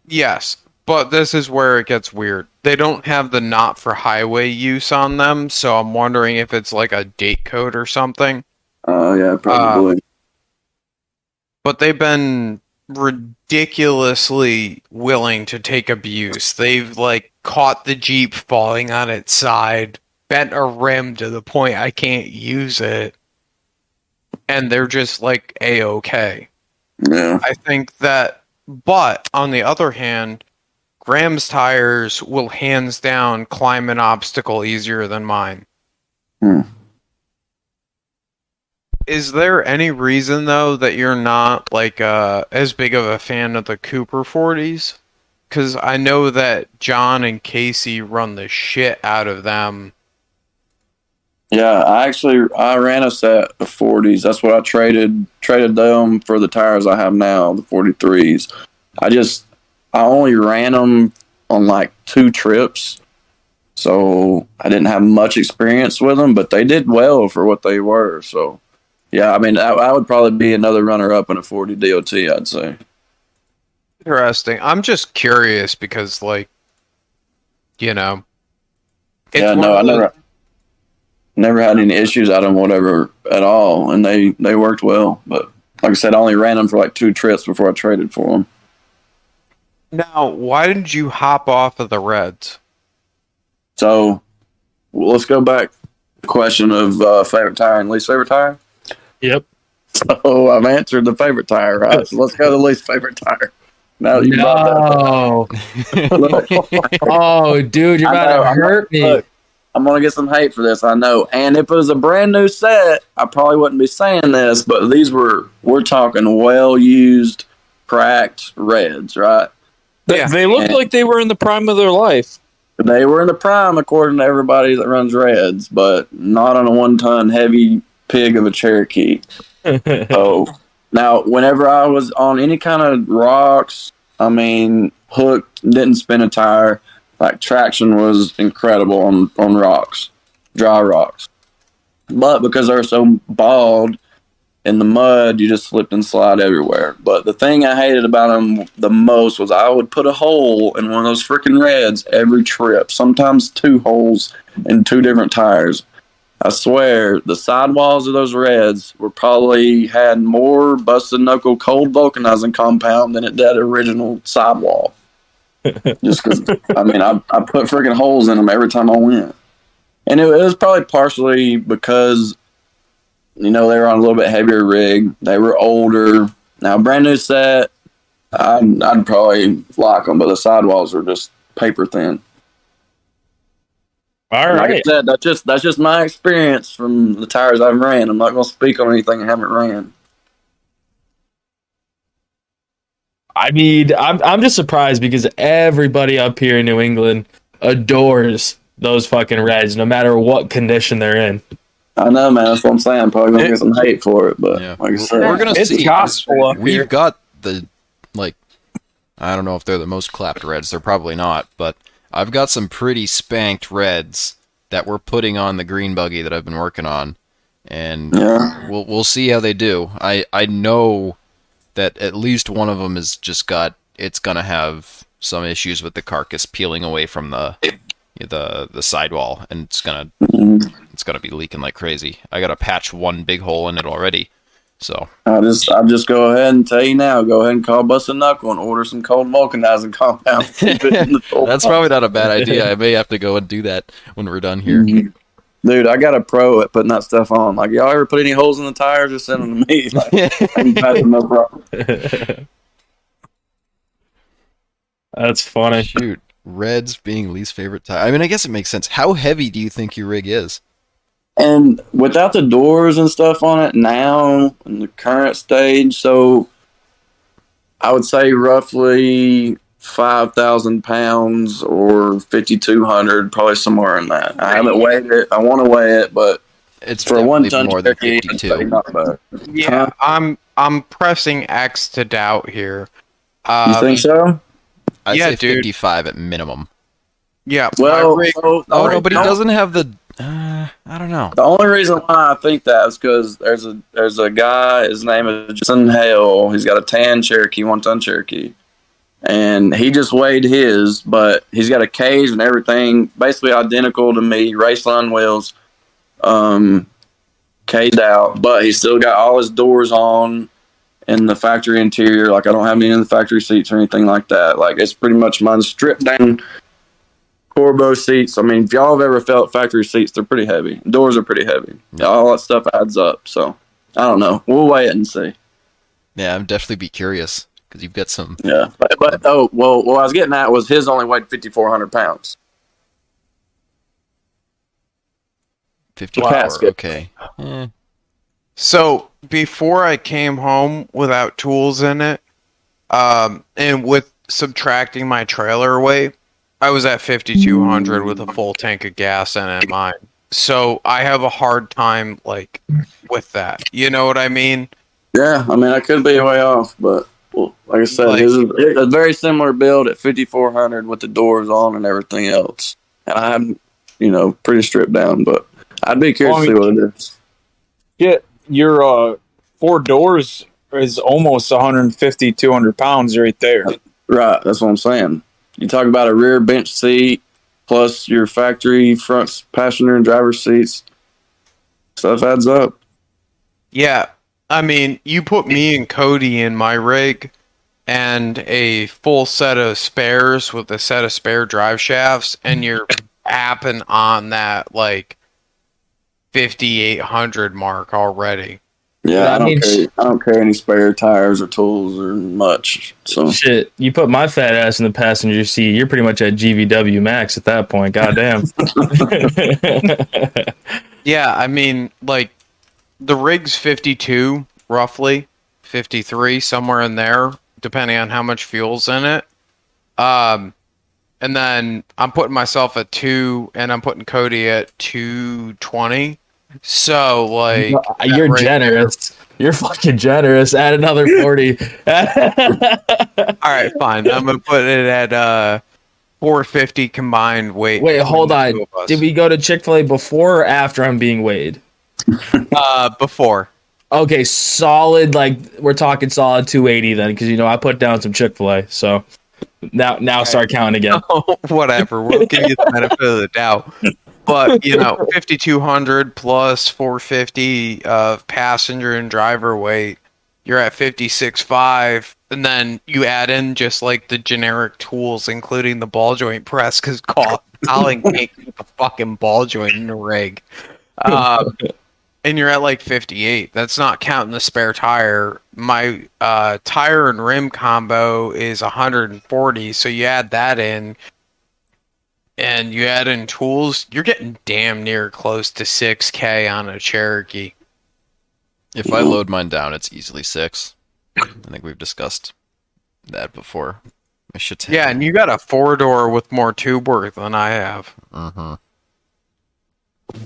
Yes, but this is where it gets weird. They don't have the not for highway use on them, so I'm wondering if it's like a date code or something. Oh, yeah, probably. But they've been ridiculously willing to take abuse. They've, like, caught the Jeep falling on its side, bent a rim to the point I can't use it, and they're just, like, A-okay. Yeah. I think that, but on the other hand, Graham's tires will hands down climb an obstacle easier than mine. Is there any reason, though, that you're not, like, as big of a fan of the Cooper 40s? Because I know that John and Casey run the shit out of them. Yeah, I ran a set of 40s. That's what I traded them for the tires I have now, the 43s. I only ran them on like 2 trips, so I didn't have much experience with them, but they did well for what they were. So, yeah, I mean, I would probably be another runner-up in a 40 DOT, I'd say. Interesting. I'm just curious because, like, you know. Yeah, no, I never had any issues out of them, whatever, at all, and they worked well. But like I said, I only ran them for like 2 trips before I traded for them. Now, why did you hop off of the Reds? So, let's go back to the question of favorite tire and least favorite tire. Yep. So, I've answered the favorite tire, right? So, let's go to the least favorite tire. Now that you brought that up. Oh, dude, you're about to hurt me. Look, I'm going to get some hate for this, I know. And if it was a brand new set, I probably wouldn't be saying this, but we're talking well-used, cracked Reds, right? Yeah. They looked like they were in the prime of their life. They were in the prime, according to everybody that runs Reds, but not on a 1-ton heavy pig of a Cherokee. So now, whenever I was on any kind of rocks, I mean, hooked, didn't spin a tire. Like traction was incredible on rocks, dry rocks. But because they were so bald in the mud, you just slipped and slide everywhere. But the thing I hated about them the most was I would put a hole in one of those freaking reds every trip. Sometimes 2 holes in 2 different tires. I swear, the sidewalls of those reds were probably had more busted knuckle cold vulcanizing compound than it did original sidewall. Just because, I mean, I put freaking holes in them every time I went. And it was probably partially because, you know, they were on a little bit heavier rig. They were older. Now, brand new set, I'd probably lock them, but the sidewalls were just paper thin. All Like right. I said, that's just my experience from the tires I've ran. I'm not going to speak on anything I haven't ran. I mean, I'm just surprised because everybody up here in New England adores those fucking Reds, no matter what condition they're in. I know, man. That's what I'm saying. I'm probably going to get some hate for it, but Yeah. like I said, We're gonna It's see. gospel up here. We've got the like. I don't know if they're the most clapped reds. They're probably not, but I've got some pretty spanked reds that we're putting on the green buggy that I've been working on, and yeah. we'll see how they do. I know that at least one of them has just got. It's gonna have some issues with the carcass peeling away from the sidewall, and it's gonna be leaking like crazy. I gotta patch one big hole in it already. So I'll just go ahead and tell you now. Go ahead and call Bust a Knuckle and order some cold vulcanizing compound. that's probably not a bad idea. I may have to go and do that when we're done here. Dude, I got a pro at putting that stuff on. Like, y'all ever put any holes in the tires? Just send them to me. Like, I can patch them, no problem. That's funny. Shoot, reds being least favorite tire. I mean, I guess it makes sense. How heavy do you think your rig is? And without the doors and stuff on it now in the current stage, so I would say roughly 5,000 pounds or 5,200, probably somewhere in that. I haven't weighed it. I want to weigh it, but It's for a 1 definitely ton more than Cherokee, 52. not bad. Yeah, I'm pressing X to doubt here. You think so? I'd Yeah, say dude. 55 at minimum. Yeah, Well, my rig, so Oh no, but he doesn't have the. I don't know. The only reason why I think that is because there's a guy. His name is Jason Hale. He's got a tan Cherokee, 1 ton Cherokee, and he just weighed his, but he's got a cage and everything, basically identical to me, raceline wheels, caged out, but he's still got all his doors on in the factory interior. Like, I don't have any of the factory seats or anything like that. Like, it's pretty much mine stripped down. Corbo seats. I mean, if y'all have ever felt factory seats, they're pretty heavy. Doors are pretty heavy. All that stuff adds up. So, I don't know. We'll weigh it and see. Yeah, I'd definitely be curious because you've got some. Yeah. But what I was getting at was his only weighed 5,400 pounds. 54. Casket. Okay. So before I came home without tools in it, and with subtracting my trailer weight, I was at 5,200 with a full tank of gas in it, mine. So I have a hard time, like, with that. You know what I mean? Yeah. I mean, I could be way off, but well, like I said, Like- his is a very similar build at 5,400 with the doors on and everything else. And I'm, pretty stripped down, but I'd be curious to see what it is. Yeah, your 4 doors is almost 150, 200 pounds right there. Right, that's what I'm saying. You talk about a rear bench seat plus your factory front passenger and driver seats. Stuff adds up. Yeah. I mean, you put me and Cody in my rig and a full set of spares with a set of spare drive shafts, and you're apping on that, like, 5,800 mark already. Yeah, That means- I don't carry any spare tires or tools or much. So Shit, you put my fat ass in the passenger seat, you're pretty much at GVW max at that point. Goddamn. Yeah, I mean, like, the rig's 52, roughly. 53, somewhere in there, depending on how much fuel's in it. And then I'm putting myself at 2, and I'm putting Cody at 220. So, like, You're that rig- generous. You're fucking generous. Add another 40. All right, fine. I'm gonna put it at 450 combined weight. Wait, between hold the on. two of us. Did we go to Chick-fil-A before or after I'm being weighed? Before? Okay, solid. Like we're talking solid 280 then, because I put down some Chick-fil-A. So now start counting again. Whatever. We'll give you the benefit of the doubt. But 5,200 plus 450 of passenger and driver weight, you're at 56.5, and then you add in just like the generic tools, including the ball joint press, because Colin can't keep a fucking ball joint in the rig. And you're at like 58. That's not counting the spare tire. My tire and rim combo is 140, so you add that in, and you add in tools, you're getting damn near close to 6K on a Cherokee. If I load mine down, it's easily 6. I think we've discussed that before. I should take Yeah, and you got a 4-door with more tube work than I have. Mm-hmm.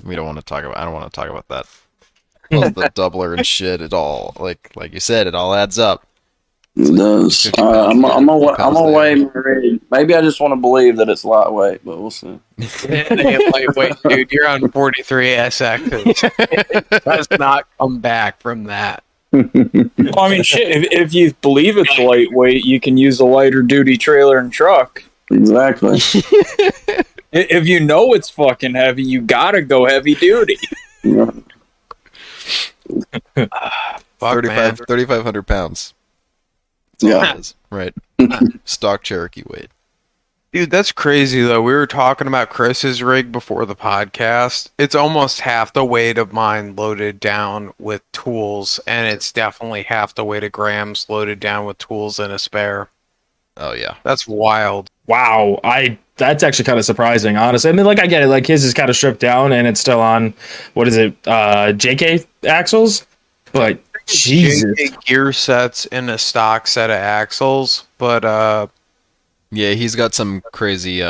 We don't want to talk about. I don't want to talk about that. Plus the doubler and shit. It all like you said. It all adds up. It does. 50 pounds I'm there, 50 gonna pounds there. weigh my rig. Maybe I just want to believe that it's lightweight, but we'll see. It ain't lightweight, dude. You're on 43 SXs. It does not come back from that. Well, I mean, shit. If you believe it's lightweight, you can use a lighter duty trailer and truck. Exactly. If you know it's fucking heavy, you gotta go heavy duty. Yeah. Fuck, man. 3,500 pounds. That's all Yeah. it is. Right. Stock Cherokee weight. Dude, that's crazy, though. We were talking about Chris's rig before the podcast. It's almost half the weight of mine loaded down with tools, and it's definitely half the weight of Graham's loaded down with tools and a spare. Oh yeah. That's wild. Wow, that's actually kind of surprising, honestly. I mean, like I get it, like his is kind of stripped down and it's still on what is it, JK axles? But Jesus, JK gear sets in a stock set of axles, but Yeah, he's got some crazy,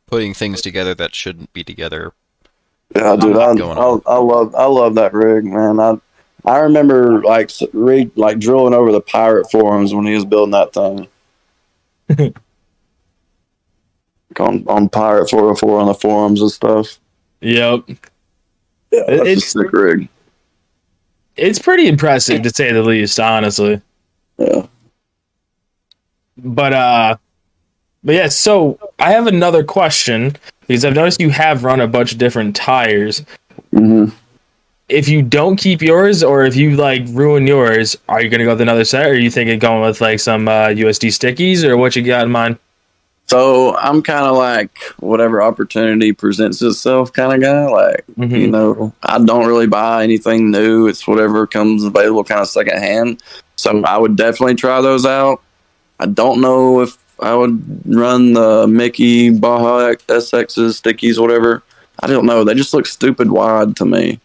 putting things together that shouldn't be together. Yeah, dude, going on. I love that rig, man. I remember like drilling over the pirate forums when he was building that thing. on Pirate 404 on the forums and stuff. yep, Yeah, that's a It's- sick rig. it's pretty impressive to say the least, honestly. Yeah. But yeah, so I have another question because I've noticed you have run a bunch of different tires. hmm If you don't keep yours, or if you like ruin yours, are you gonna go with another set, or are you thinking going with like some USD stickies, or what you got in mind? So I'm kind of like whatever opportunity presents itself kind of guy. Like, Mhm. I don't really buy anything new. It's whatever comes available kind of secondhand. So I would definitely try those out. I don't know if I would run the Mickey Baja SXs, stickies, whatever. I don't know. They just look stupid wide to me.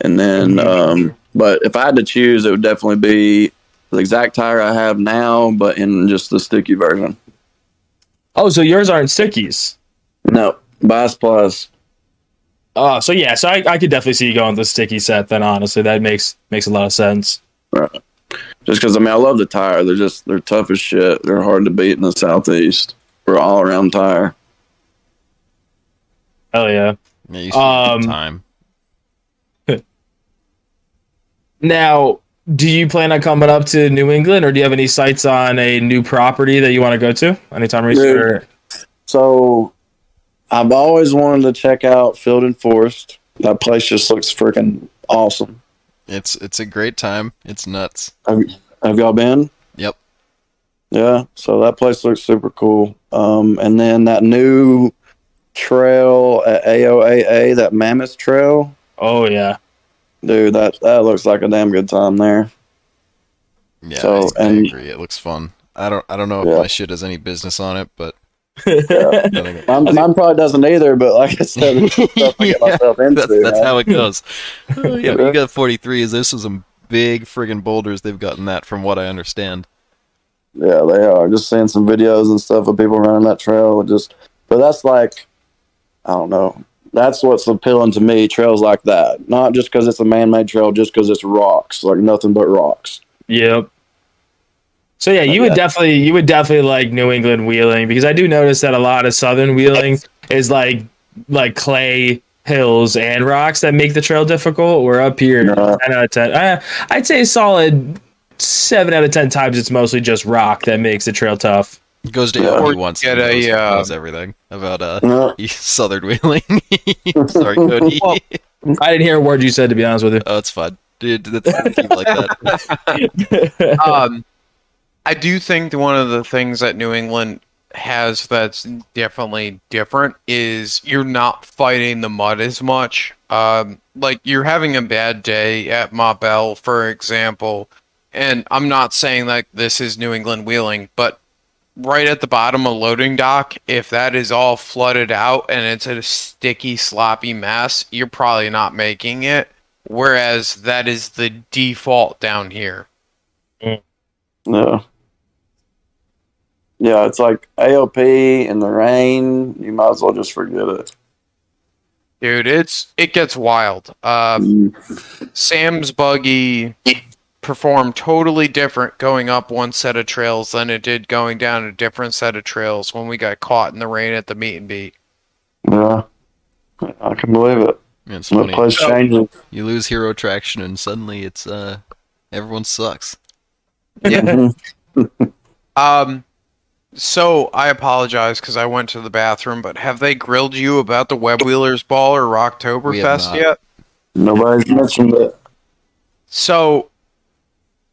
And then, but if I had to choose, it would definitely be the exact tire I have now, but in just the sticky version. Oh, so yours aren't stickies. No, Bass Plus. Oh, so yeah, so I could definitely see you going with the sticky set. Then honestly, that makes a lot of sense. Right. Just because, I love the tire. They're tough as shit. They're hard to beat in the Southeast. We're all around tire. Hell yeah. Yeah, you spend time. Now, do you plan on coming up to New England, or do you have any sights on a new property that you want to go to anytime recently? Dude. So I've always wanted to check out Field and Forest. That place just looks freaking awesome. It's a great time. It's nuts. Have y'all been? Yep. Yeah. So that place looks super cool. And then that new trail at AOAA, that Mammoth Trail, Oh yeah. dude, that looks like a damn good time there. Yeah, So, I and- agree. It looks fun. I don't know if Yeah. my shit has any business on it, but Mine probably doesn't either, but like I said, it's stuff I get myself into. that's man. how it goes. Oh, yeah, but you got 43s. There's some big friggin' boulders they've gotten that, from what I understand. Yeah, they are. Just seeing some videos and stuff of people running that trail. But that's like, I don't know, That's what's appealing to me. Trails like that, not just because it's a man-made trail, just because it's rocks, like nothing but rocks. Yep. So yeah, you would definitely like New England wheeling, because I do notice that a lot of Southern wheeling is like clay hills and rocks that make the trail difficult. We're up here 10 out of 10. I'd say a solid 7 out of 10 times it's mostly just rock that makes the trail tough. He goes to LP once and knows everything about Southern wheeling. Sorry, Cody. Well, I didn't hear a word you said, to be honest with you. Oh, it's fun. Dude, that's keep like that. I do think that one of the things that New England has that's definitely different is you're not fighting the mud as much. Like you're having a bad day at Mobile, for example, and I'm not saying like this is New England wheeling, but right at the bottom of loading dock, if that is all flooded out and it's a sticky, sloppy mess, you're probably not making it. Whereas that is the default down here. Yeah. Yeah, it's like AOP in the rain. You might as well just forget it. Dude, it gets wild. Sam's buggy performed totally different going up one set of trails than it did going down a different set of trails when we got caught in the rain at the meet and beat. Yeah, I can believe it. Yeah, it's funny. The place changing. You lose hero traction and suddenly it's everyone sucks. Yeah. So I apologize because I went to the bathroom, but have they grilled you about the Web Wheelers Ball or Rocktoberfest yet? Nobody's mentioned it. So,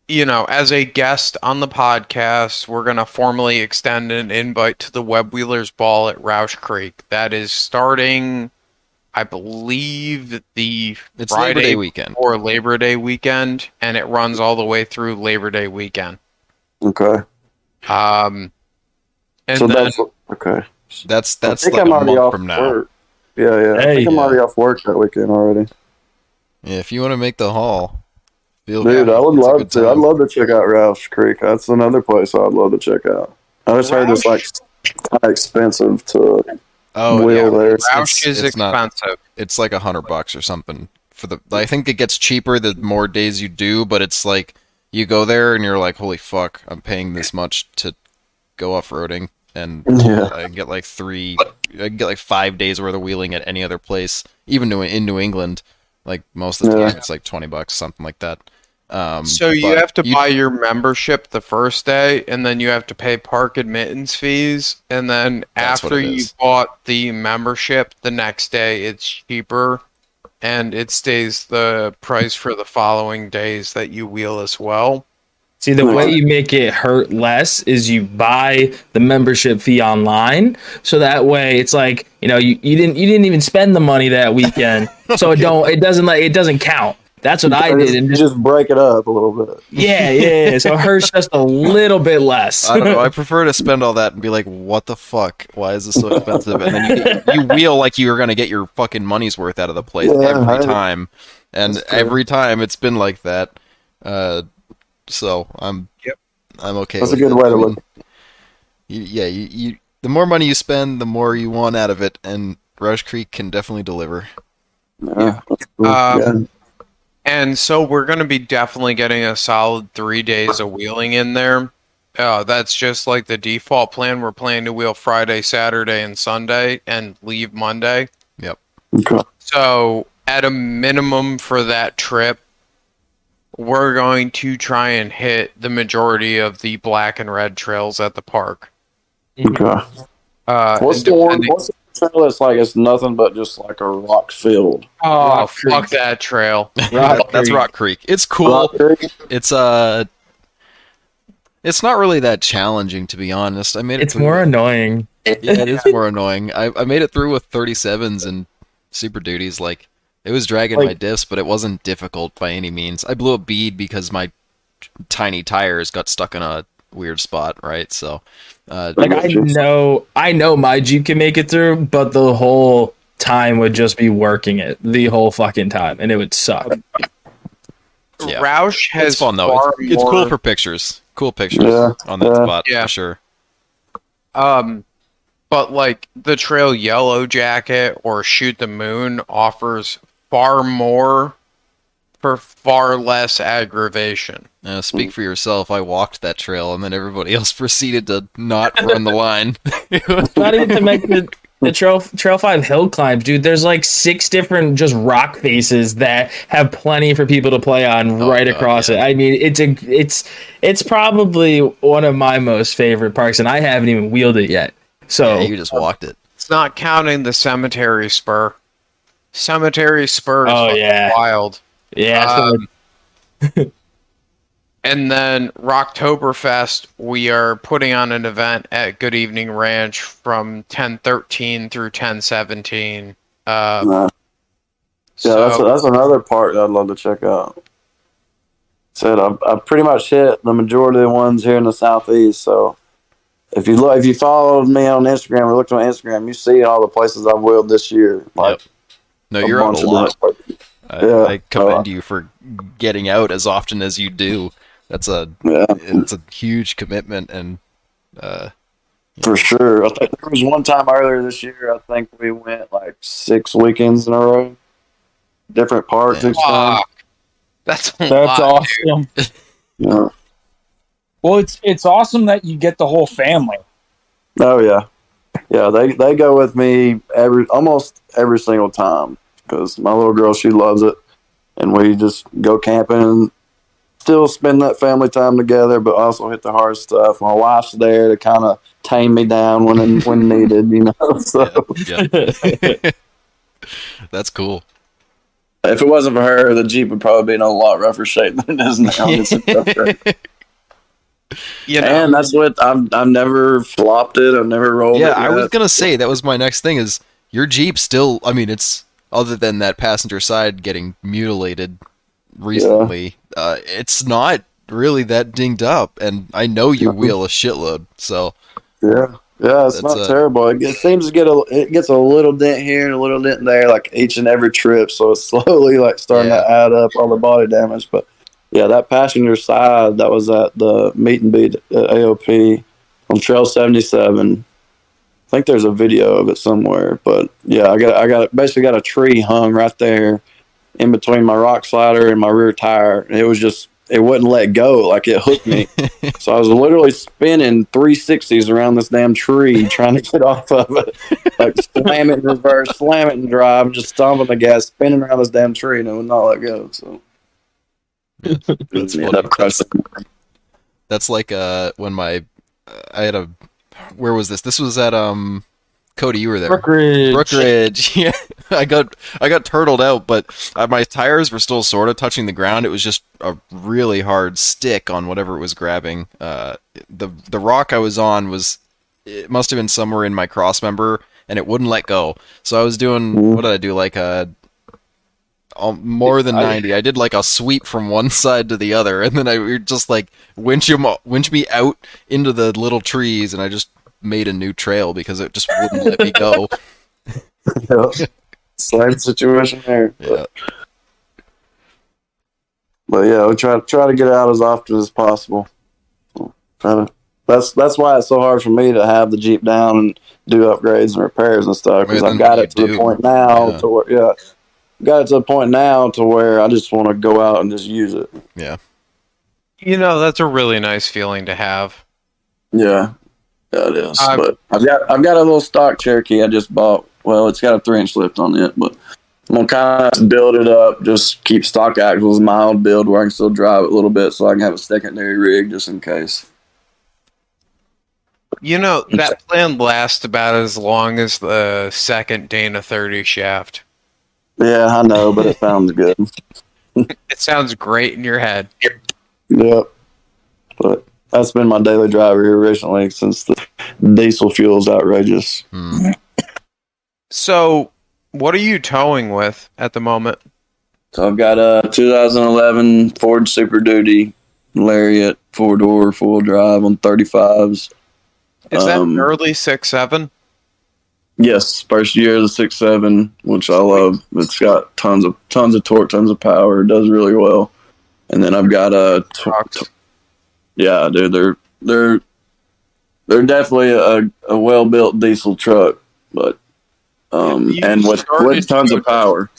you know, as a guest on the podcast, we're going to formally extend an invite to the Web Wheelers Ball at Roush Creek. That is starting, I believe, it's Friday Labor Day weekend or Labor Day weekend, and it runs all the way through Labor Day weekend. Okay. And so then, that's okay. That's I think like I'm a already month off from now. work. Yeah. I think I'm already off work that weekend already. Yeah, if you want to make the haul, dude, I would love to. I'd love to check out Roush Creek. That's another place I'd love to check out. I just heard it's like kind of expensive to wheel there. Roush is expensive. It's like $100 or something for the. I think it gets cheaper the more days you do, but it's like you go there and you're like, holy fuck, I'm paying this much to go off-roading, and I can get like 5 days worth of wheeling at any other place, even in New England. Like most of the time, it's like $20, something like that. So you have to buy your membership the first day, and then you have to pay park admittance fees, and then after you bought the membership, the next day it's cheaper, and it stays the price for the following days that you wheel as well. See, the way you make it hurt less is you buy the membership fee online, so that way it's like, you know, you didn't even spend the money that weekend, so it doesn't count. That's what I did, and just break it up a little bit. Yeah. So it hurts just a little bit less. I don't know. I prefer to spend all that and be like, "What the fuck? Why is this so expensive?" And then you wheel like you're gonna get your fucking money's worth out of the place every time, and every time it's been like that. So I'm okay. That's a good way to look. You the more money you spend, the more you want out of it, and Roush Creek can definitely deliver. And so we're going to be definitely getting a solid 3 days of wheeling in there. That's just like the default plan. We're planning to wheel Friday, Saturday, and Sunday, and leave Monday. Yep. Okay. So at a minimum for that trip, we're going to try and hit the majority of the black and red trails at the park. Okay. What's the trail that's like it's nothing but just like a rock field? Oh, fuck that trail. That's Rock Creek. It's cool. It's not really that challenging, to be honest. I made it. It's more annoying. Yeah, it is more annoying. I made it through with 37s and Super Duties. Like, it was dragging my diffs, but it wasn't difficult by any means. I blew a bead because my tiny tires got stuck in a weird spot, right? So, I know my Jeep can make it through, but the whole time would just be working it the whole fucking time, and it would suck. Yeah. Roush has it's fun though. It's cool for pictures. Cool pictures on that spot for sure. but like the Trail Yellow Jacket or Shoot the Moon offers far more for far less aggravation. Speak for yourself. I walked that trail, and then everybody else proceeded to not run the line. Not even to make the Trail 5 hill climbs, dude. There's like 6 different just rock faces that have plenty for people to play on right across it. I mean, it's probably one of my most favorite parks, and I haven't even wheeled it yet. So you just walked it. It's not counting the Cemetery Spur. Cemetery Spur is fucking wild. Yeah. And then Rocktoberfest, we are putting on an event at Good Evening Ranch from 10/13 through 10/17. That's another park that I'd love to check out. Said I've pretty much hit the majority of the ones here in the southeast. So if you followed me on Instagram or looked on Instagram, you see all the places I've wheeled this year. Like, no, you're on a lot. I commend you for getting out as often as you do. It's a huge commitment, and for sure. I think there was one time earlier this year. I think we went like 6 weekends in a row, different parks each time. That's awesome. Yeah. Well, it's awesome that you get the whole family. Oh yeah, they go with me almost every single time because my little girl, she loves it, and we just go camping and still spend that family time together, but also hit the hard stuff. My wife's there to kind of tame me down when needed, you know. So that's cool. If it wasn't for her, the Jeep would probably be in a lot rougher shape than it is now. And that's what I've never flopped it. I've never rolled it. Yeah, I was gonna say that was my next thing. Is your Jeep still? I mean, it's other than that passenger side getting mutilated recently, it's not really that dinged up, and I know you wheel a shitload. So yeah, it's not terrible. It seems to it gets a little dent here and a little dent there, like each and every trip. So it's slowly like starting to add up all the body damage, but. Yeah, that passenger side that was at the meet and beat at AOP on Trail 77. I think there's a video of it somewhere, but yeah, I basically got a tree hung right there in between my rock slider and my rear tire. It wouldn't let go, like it hooked me. So I was literally spinning 360s around this damn tree trying to get off of it, like slam it in reverse, slam it in drive, just stomping the gas, spinning around this damn tree, and it would not let go. So. That's like when I had a where was this? This was at Cody, you were there. Brookridge. Yeah, I got turtled out, but my tires were still sort of touching the ground. It was just a really hard stick on whatever it was grabbing. The rock I was on it must have been somewhere in my cross member, and it wouldn't let go. So I was doing what did I do? Like more than 90. I did like a sweep from one side to the other, and then I just like winch me out into the little trees, and I just made a new trail because it just wouldn't let me go. Same situation there. Yeah. But yeah, we try to get out as often as possible. That's why it's so hard for me to have the Jeep down and do upgrades and repairs and stuff, because I've got it to the point now to where got it to the point now to where I just want to go out and just use it. Yeah. You know, that's a really nice feeling to have. Yeah, it is. But I've got a little stock Cherokee I just bought. Well, it's got a 3-inch lift on it, but I'm gonna kind of build it up. Just keep stock axles, mild build where I can still drive it a little bit, so I can have a secondary rig just in case. You know, that plan lasts about as long as the second Dana 30 shaft. Yeah, I know, but it sounds good. It sounds great in your head. Yep. But that's been my daily driver here recently since the diesel fuel is outrageous. So, what are you towing with at the moment? So I've got a 2011 Ford Super Duty Lariat 4-door, full drive on 35s. Is that an early 6.7? Yes, first year of the 6.7, which I love. It's got tons of torque, tons of power. It does really well. And then I've got a yeah, dude, they're they're definitely a well built diesel truck, but and with tons of power.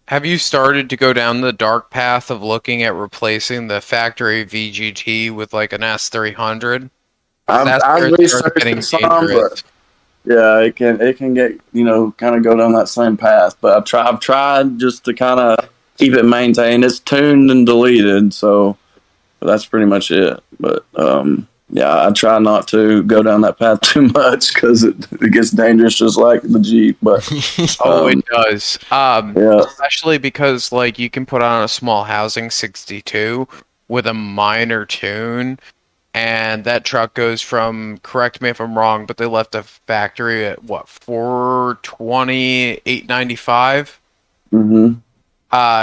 Have you started to go down the dark path of looking at replacing the factory VGT with like an S300? I've researched it some, but yeah, it can get kind of go down that same path. But I've tried just to kind of keep it maintained. It's tuned and deleted, so that's pretty much it. But yeah, I try not to go down that path too much because it gets dangerous, just like the Jeep. But it does. Yeah. Especially because like you can put on a small housing 62 with a minor tune, and that truck goes from, correct me if I'm wrong, but they left the factory at what, 420, 895? Mm-hmm.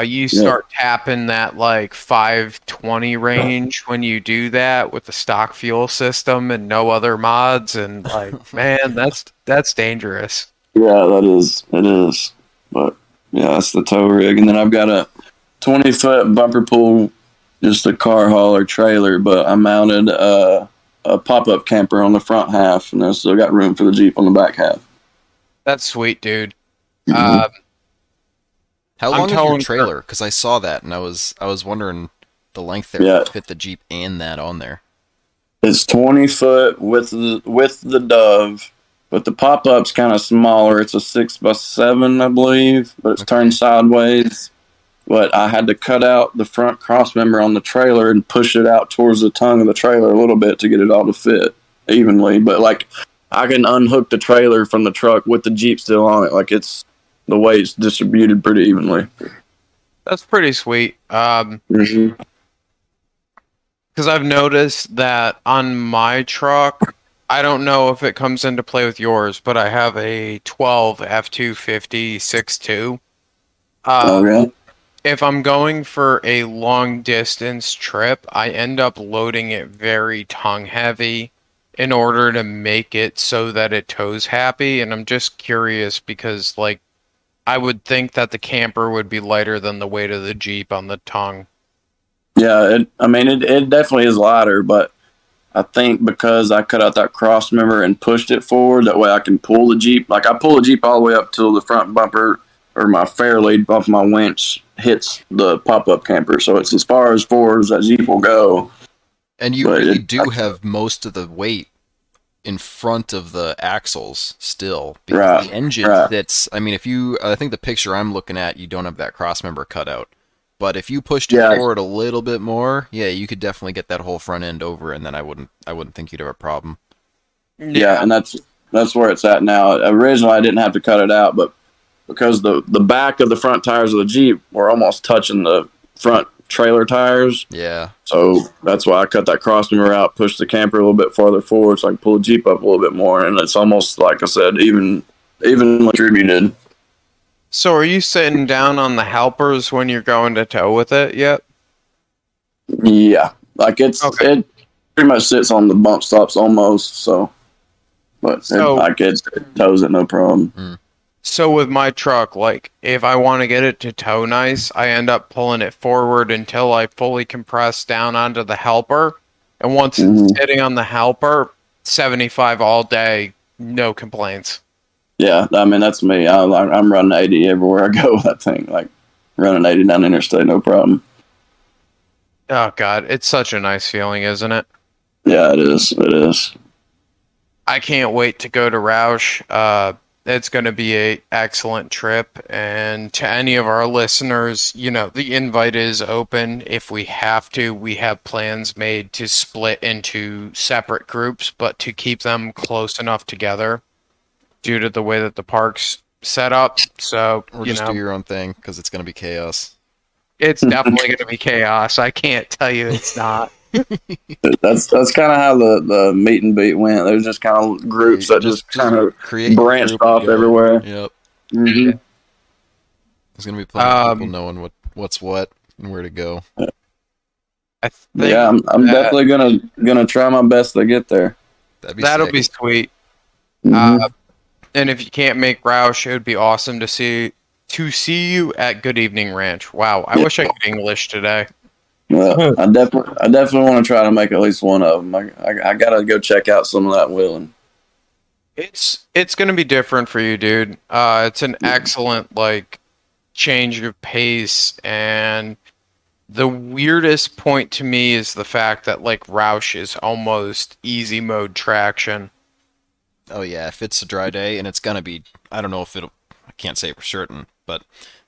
You start tapping that like 520 range when you do that with the stock fuel system and no other mods, and like, man, that's dangerous. Yeah, it is. But yeah, that's the tow rig, and then I've got a 20-foot bumper pull, just a car hauler trailer, but I mounted a pop-up camper on the front half, and I still got room for the Jeep on the back half. That's sweet, dude. Mm-hmm. How long is your trailer? Because I saw that, and I was wondering the length there to fit the Jeep and that on there. It's 20 foot with the Dove, but the pop-up's kind of smaller. It's a 6x7, I believe, but it's turned sideways. But I had to cut out the front cross member on the trailer and push it out towards the tongue of the trailer a little bit to get it all to fit evenly. But like, I can unhook the trailer from the truck with the Jeep still on it. Like, it's the weight's distributed pretty evenly. That's pretty sweet. Mm-hmm. Because I've noticed that on my truck, I don't know if it comes into play with yours, but I have a 12 F250 6.2. Okay. If I'm going for a long distance trip, I end up loading it very tongue heavy in order to make it so that it tows happy. And I'm just curious because, like, I would think that the camper would be lighter than the weight of the Jeep on the tongue. Yeah, it definitely is lighter, but I think because I cut out that cross member and pushed it forward, that way I can pull the Jeep. Like, I pull the Jeep all the way up till the front bumper or my fair lead off my winch hits the pop-up camper. So it's as far as forward as that Jeep will go. And you really do have most of the weight in front of the axles still, because the engine sits. I mean, I think the picture I'm looking at, you don't have that cross member cut out, but if you pushed it forward a little bit more, you could definitely get that whole front end over, and then I wouldn't think you'd have a problem. Yeah, and that's where it's at now. Originally, I didn't have to cut it out, but because the back of the front tires of the Jeep were almost touching the front trailer tires. Yeah. So that's why I cut that cross member out, pushed the camper a little bit farther forward so I can pull the Jeep up a little bit more, and it's almost, like I said, evenly distributed. So are you sitting down on the helpers when you're going to tow with it yet? Yeah. Like, it pretty much sits on the bump stops almost, so. But it tows it no problem. Mm. So with my truck, like, if I want to get it to tow nice, I end up pulling it forward until I fully compress down onto the helper. And once it's sitting on the helper, 75 all day, no complaints. Yeah, I mean, that's me. I'm running 80 everywhere I go with that thing. Like, running 80 down the interstate, no problem. Oh, God. It's such a nice feeling, isn't it? Yeah, it is. It is. I can't wait to go to Roush. It's going to be an excellent trip, and to any of our listeners, the invite is open. If we have to, we have plans made to split into separate groups, but to keep them close enough together due to the way that the park's set up. So, or just do your own thing, because it's going to be chaos. It's definitely going to be chaos. I can't tell you it's not. That's kind of how the meet and beat went. There's just kind of groups that just kind of branched off everywhere. Yep. Mm-hmm. There's gonna be plenty of people knowing what's what and where to go. I'm definitely gonna try my best to get there. That'll be sweet. Mm-hmm. And if you can't make Roush, it would be awesome to see you at Good Evening Ranch. Wow, I wish I could English today. Well, I definitely want to try to make at least one of them. I gotta go check out some of that wheeling. It's gonna be different for you, dude. It's an excellent like change of pace, and the weirdest point to me is the fact that like Roush is almost easy mode traction. Oh yeah, if it's a dry day, and it's gonna be, I don't know if it'll, I can't say for certain, but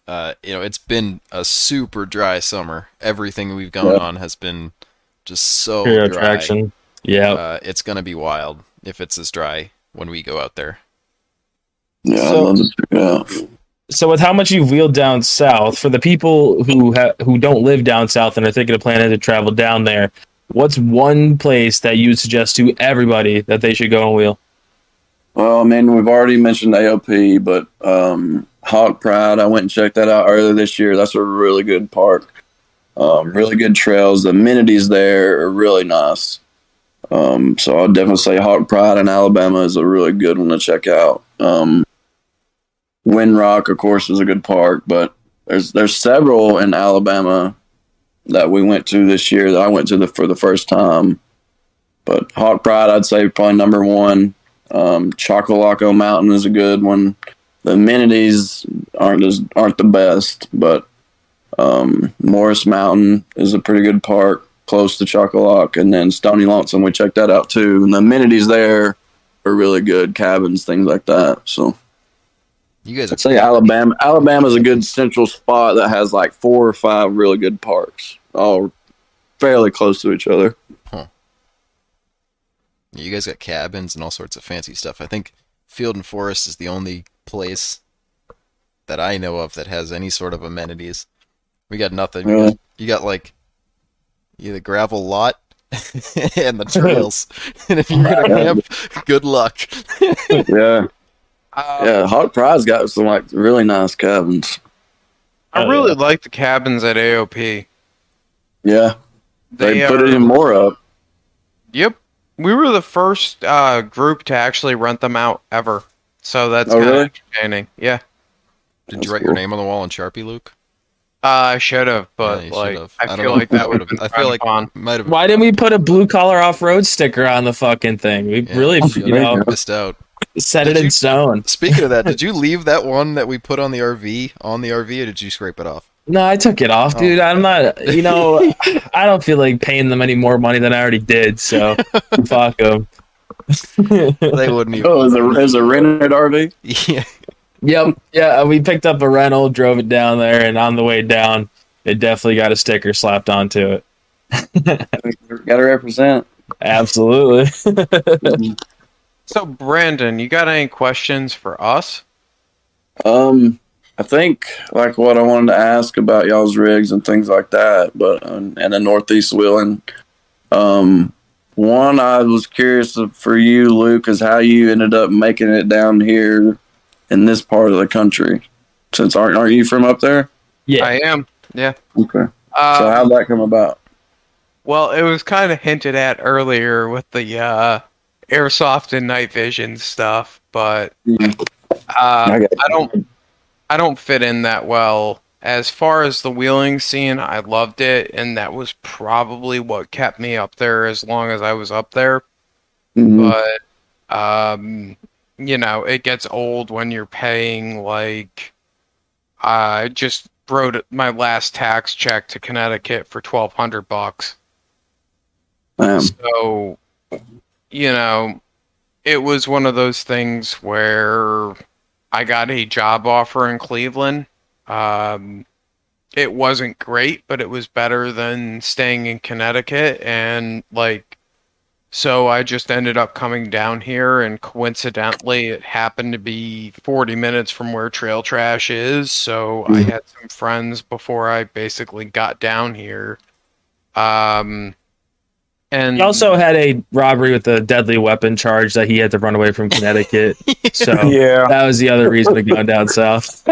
it's been a super dry summer. Everything we've gone on has been just so Pure dry. traction. Yeah. It's gonna be wild if it's as dry when we go out there. Yeah, So- I'd love to check it out. So with how much you've wheeled down south, for the people who don't live down south and are thinking of planning to travel down there, what's one place that you would suggest to everybody that they should go and wheel? Well, I mean, we've already mentioned AOP, but Hawk Pride, I went and checked that out earlier this year. That's a really good park. Really good trails. The amenities there are really nice. So I'd definitely say Hawk Pride in Alabama is a really good one to check out. Wind Rock, of course, is a good park, but there's several in Alabama that we went to this year that I went to for the first time. But Hawk Pride, I'd say probably number one. Chocolaco Mountain is a good one. The amenities aren't the best, but Morris Mountain is a pretty good park close to Chocolac, and then Stony Lonesome, we checked that out too. And the amenities there are really good, cabins, things like that. So You guys I'd say Alabama. Alabama's a good central spot that has like 4 or 5 really good parks, all fairly close to each other. You guys got cabins and all sorts of fancy stuff. I think Field and Forest is the only place that I know of that has any sort of amenities. We got nothing. Really? You got like the gravel lot and the trails. And if you're gonna camp, good luck. Yeah, yeah. Hawk Pride's got some like really nice cabins. I really like the cabins at AOP. Yeah, they put are- it in more up. Yep. We were the first group to actually rent them out ever. So that's Oh, kind of really? entertaining. Yeah. Did That's you write your cool. name on the wall in Sharpie, Luke? I should have, but Yeah, you like should've. I don't feel know like if that would have would've- been I feel like fun. might have. Why didn't we put a blue collar off road sticker on the fucking thing? We really, missed out. set Did it in you- stone. Speaking of that, did you leave that one that we put on the RV or did you scrape it off? No, I took it off, dude. I'm not, I don't feel like paying them any more money than I already did, so fuck them. They wouldn't even. Oh, is a rented RV? Yeah. Yep. Yeah, we picked up a rental, drove it down there, and on the way down, it definitely got a sticker slapped onto it. Got to represent. Absolutely. So Brandon, you got any questions for us? I think like what I wanted to ask about y'all's rigs and things like that, but and the Northeast wheeling. One I was curious for you, Luke, is how you ended up making it down here in this part of the country. Since aren't you from up there? Yeah. I am. Yeah. Okay. So how'd that come about? Well, it was kind of hinted at earlier with the airsoft and night vision stuff, but I don't fit in that well. As far as the wheeling scene, I loved it, and that was probably what kept me up there as long as I was up there. Mhm. But it gets old when you're paying like I just wrote my last tax check to Connecticut for $1,200. So, it was one of those things where I got a job offer in Cleveland. It wasn't great, but it was better than staying in Connecticut. And so I just ended up coming down here, and coincidentally, it happened to be 40 minutes from where Trail Trash is. So I had some friends before I basically got down here. And He also had a robbery with a deadly weapon charge that he had to run away from Connecticut. So Yeah. that was the other reason to go down south.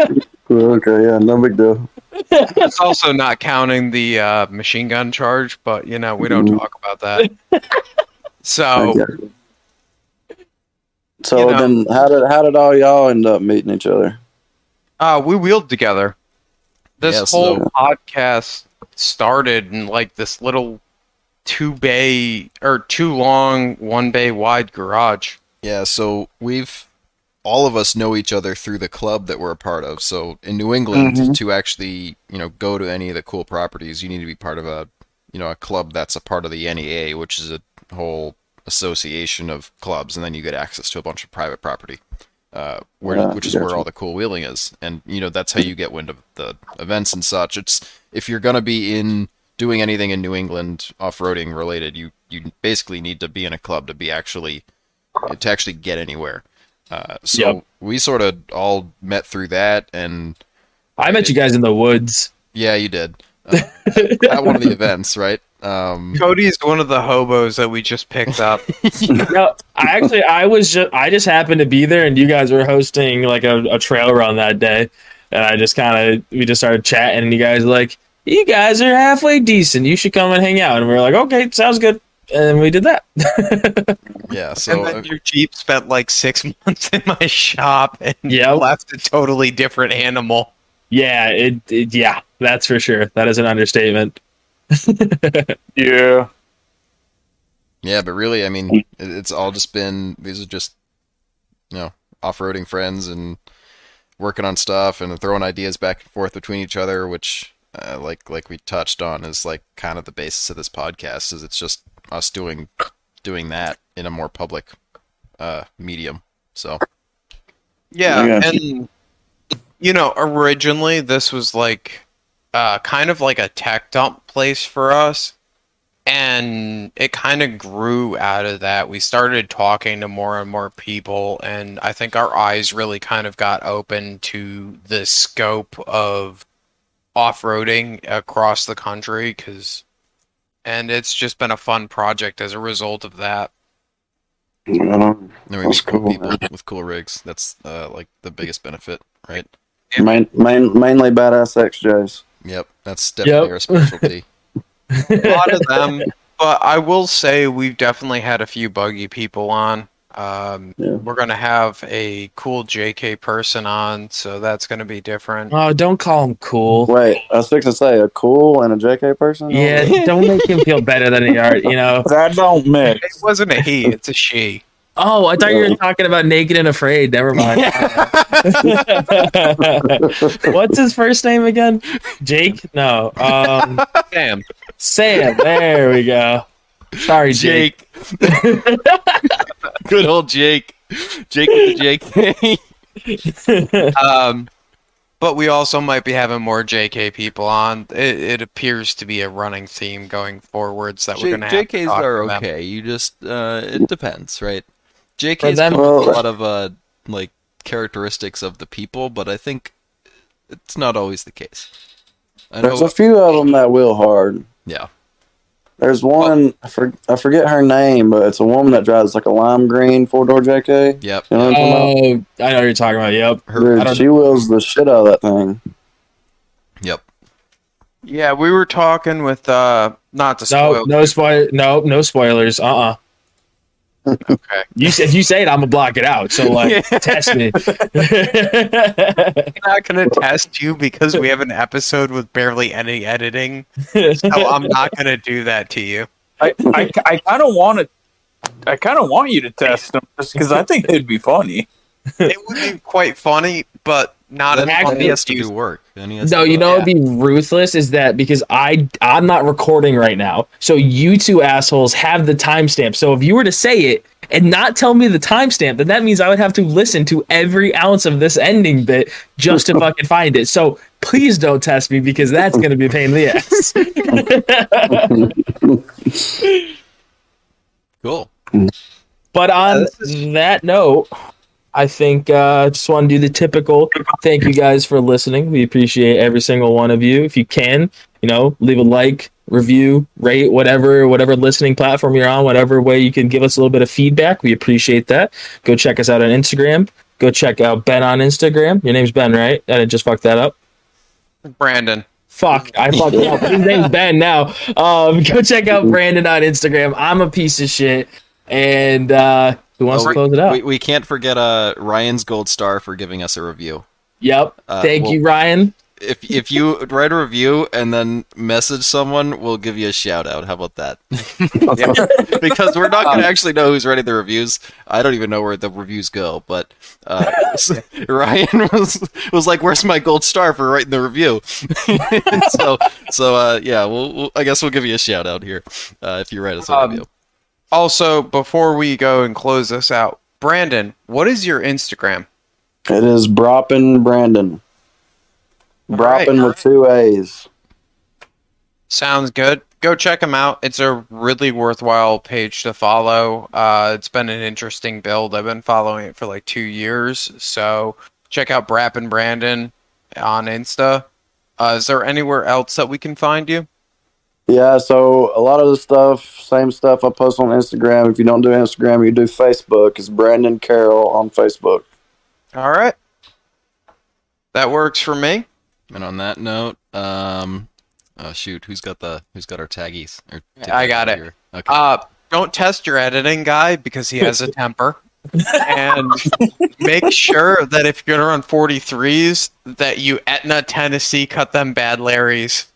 Okay, yeah, no big deal. it's also not counting the machine gun charge, but we don't talk about that. So So then, how did all y'all end up meeting each other? we wheeled together. This Yeah, whole so- podcast started in like this little 2-bay or 2 long 1-bay wide garage. Yeah, so all of us know each other through the club that we're a part of. So in New England, to actually, go to any of the cool properties, you need to be part of a club that's a part of the NEA, which is a whole association of clubs, and then you get access to a bunch of private property, which is where all the cool wheeling is. And, that's how you get wind of the events and such. If you're going to be doing anything in New England off-roading related, you basically need to be in a club to actually get anywhere. So we sort of all met through that, and I met you guys in the woods. Yeah, you did. At one of the events, right? Cody's one of the hobos that we just picked up. No, I just happened to be there, and you guys were hosting like a trail run that day, and we just started chatting, and you guys were like, you guys are halfway decent. You should come and hang out, and we were like, okay, sounds good. And we did that. Yeah, so and then your Jeep spent like 6 months in my shop and Yep. left a totally different animal. Yeah, yeah, that's for sure. That is an understatement. Yeah. yeah, but really, I mean, it's all just been, these are just, off-roading friends and working on stuff and throwing ideas back and forth between each other, which, like we touched on, is like kind of the basis of this podcast. Is it's just us doing that in a more public medium. So Yeah, and originally this was like kind of like a tech dump place for us, and it kind of grew out of that. We started talking to more and more people, and I think our eyes really kind of got open to the scope of off-roading across the country, and it's just been a fun project as a result of that. then we That's meet cool cool, people man. with cool rigs. That's like the biggest benefit, right? Mainly badass XJs. Yep, that's definitely our specialty. A lot of them, but I will say we've definitely had a few buggy people on. We're going to have a cool JK person on, so that's going to be different. Oh, don't call him cool. Wait, I was fixing to say a cool and a JK person? Yeah, don't make him feel better than he are. That don't mix. It wasn't a he, it's a she. Oh, I thought you were talking about Naked and Afraid. Never mind. What's his first name again? Jake? No. Damn. Sam. There we go. Sorry, Jake. Good old Jake. Jake with the JK. But we also might be having more JK people on. It appears to be a running theme going forwards that we're going to have to JKs talk are about. okay. You just it depends, right? JKs them- come with a lot of like characteristics of the people, but I think it's not always the case. There's a few of them that will hard. Yeah. There's one, I forget her name, but it's a woman that drives like a lime green 4-door JK. Yep. You know what I'm talking about? Oh, I know what you're talking about. Yep. Dude, she wheels the shit out of that thing. Yep. Yeah, we were talking with not to spoil. No spoilers. Okay. If you say it, I'm gonna block it out. So test me. I'm not going to test you because we have an episode with barely any editing. So I'm not going to do that to you. I kind of want you to test them just because I think it'd be funny. It would be quite funny, but not as Then funny he has as to you. do work. Then he has No, to you know it'd be ruthless is that because I'm not recording right now, so you two assholes have the timestamp. So if you were to say it and not tell me the timestamp, then that means I would have to listen to every ounce of this ending bit just to fucking find it. So please don't test me because that's gonna be a pain in the ass. Cool. But on that note, I think just want to do the typical thank you guys for listening. We appreciate every single one of you. If you can, leave a like, review, rate, whatever listening platform you're on, whatever way you can give us a little bit of feedback. We appreciate that. Go check us out on Instagram. Go check out Ben on Instagram. Your name's Ben, right? I just fucked that up. Brandon. Fuck, I fucked it up. His name's Ben now. Go check out Brandon on Instagram. I'm a piece of shit. And who wants to close it out? We can't forget Ryan's gold star for giving us a review. Yep. Thank you, Ryan. if you write a review and then message someone, we'll give you a shout out. How about that? Because we're not going to actually know who's writing the reviews. I don't even know where the reviews go. But Ryan was like, "Where's my gold star for writing the review?" Yeah, I guess we'll give you a shout out here if you write us a review. Also, before we go and close this out, Brandon, what is your Instagram? It is BraapinBrandon. Braapin with 2 A's. Sounds good. Go check him out. It's a really worthwhile page to follow. It's been an interesting build. I've been following it for like 2 years. So check out BraapinBrandon on Insta. Is there anywhere else that we can find you? Yeah, so a lot of the same stuff I post on Instagram. If you don't do Instagram, you do Facebook. It's Brandon Carroll on Facebook. All right. That works for me. And on that note, oh shoot, who's got our taggies? I got it. Here? Okay. Don't test your editing guy because he has a temper. And make sure that if you're gonna run 43s, that you Etna, Tennessee, cut them bad Larrys.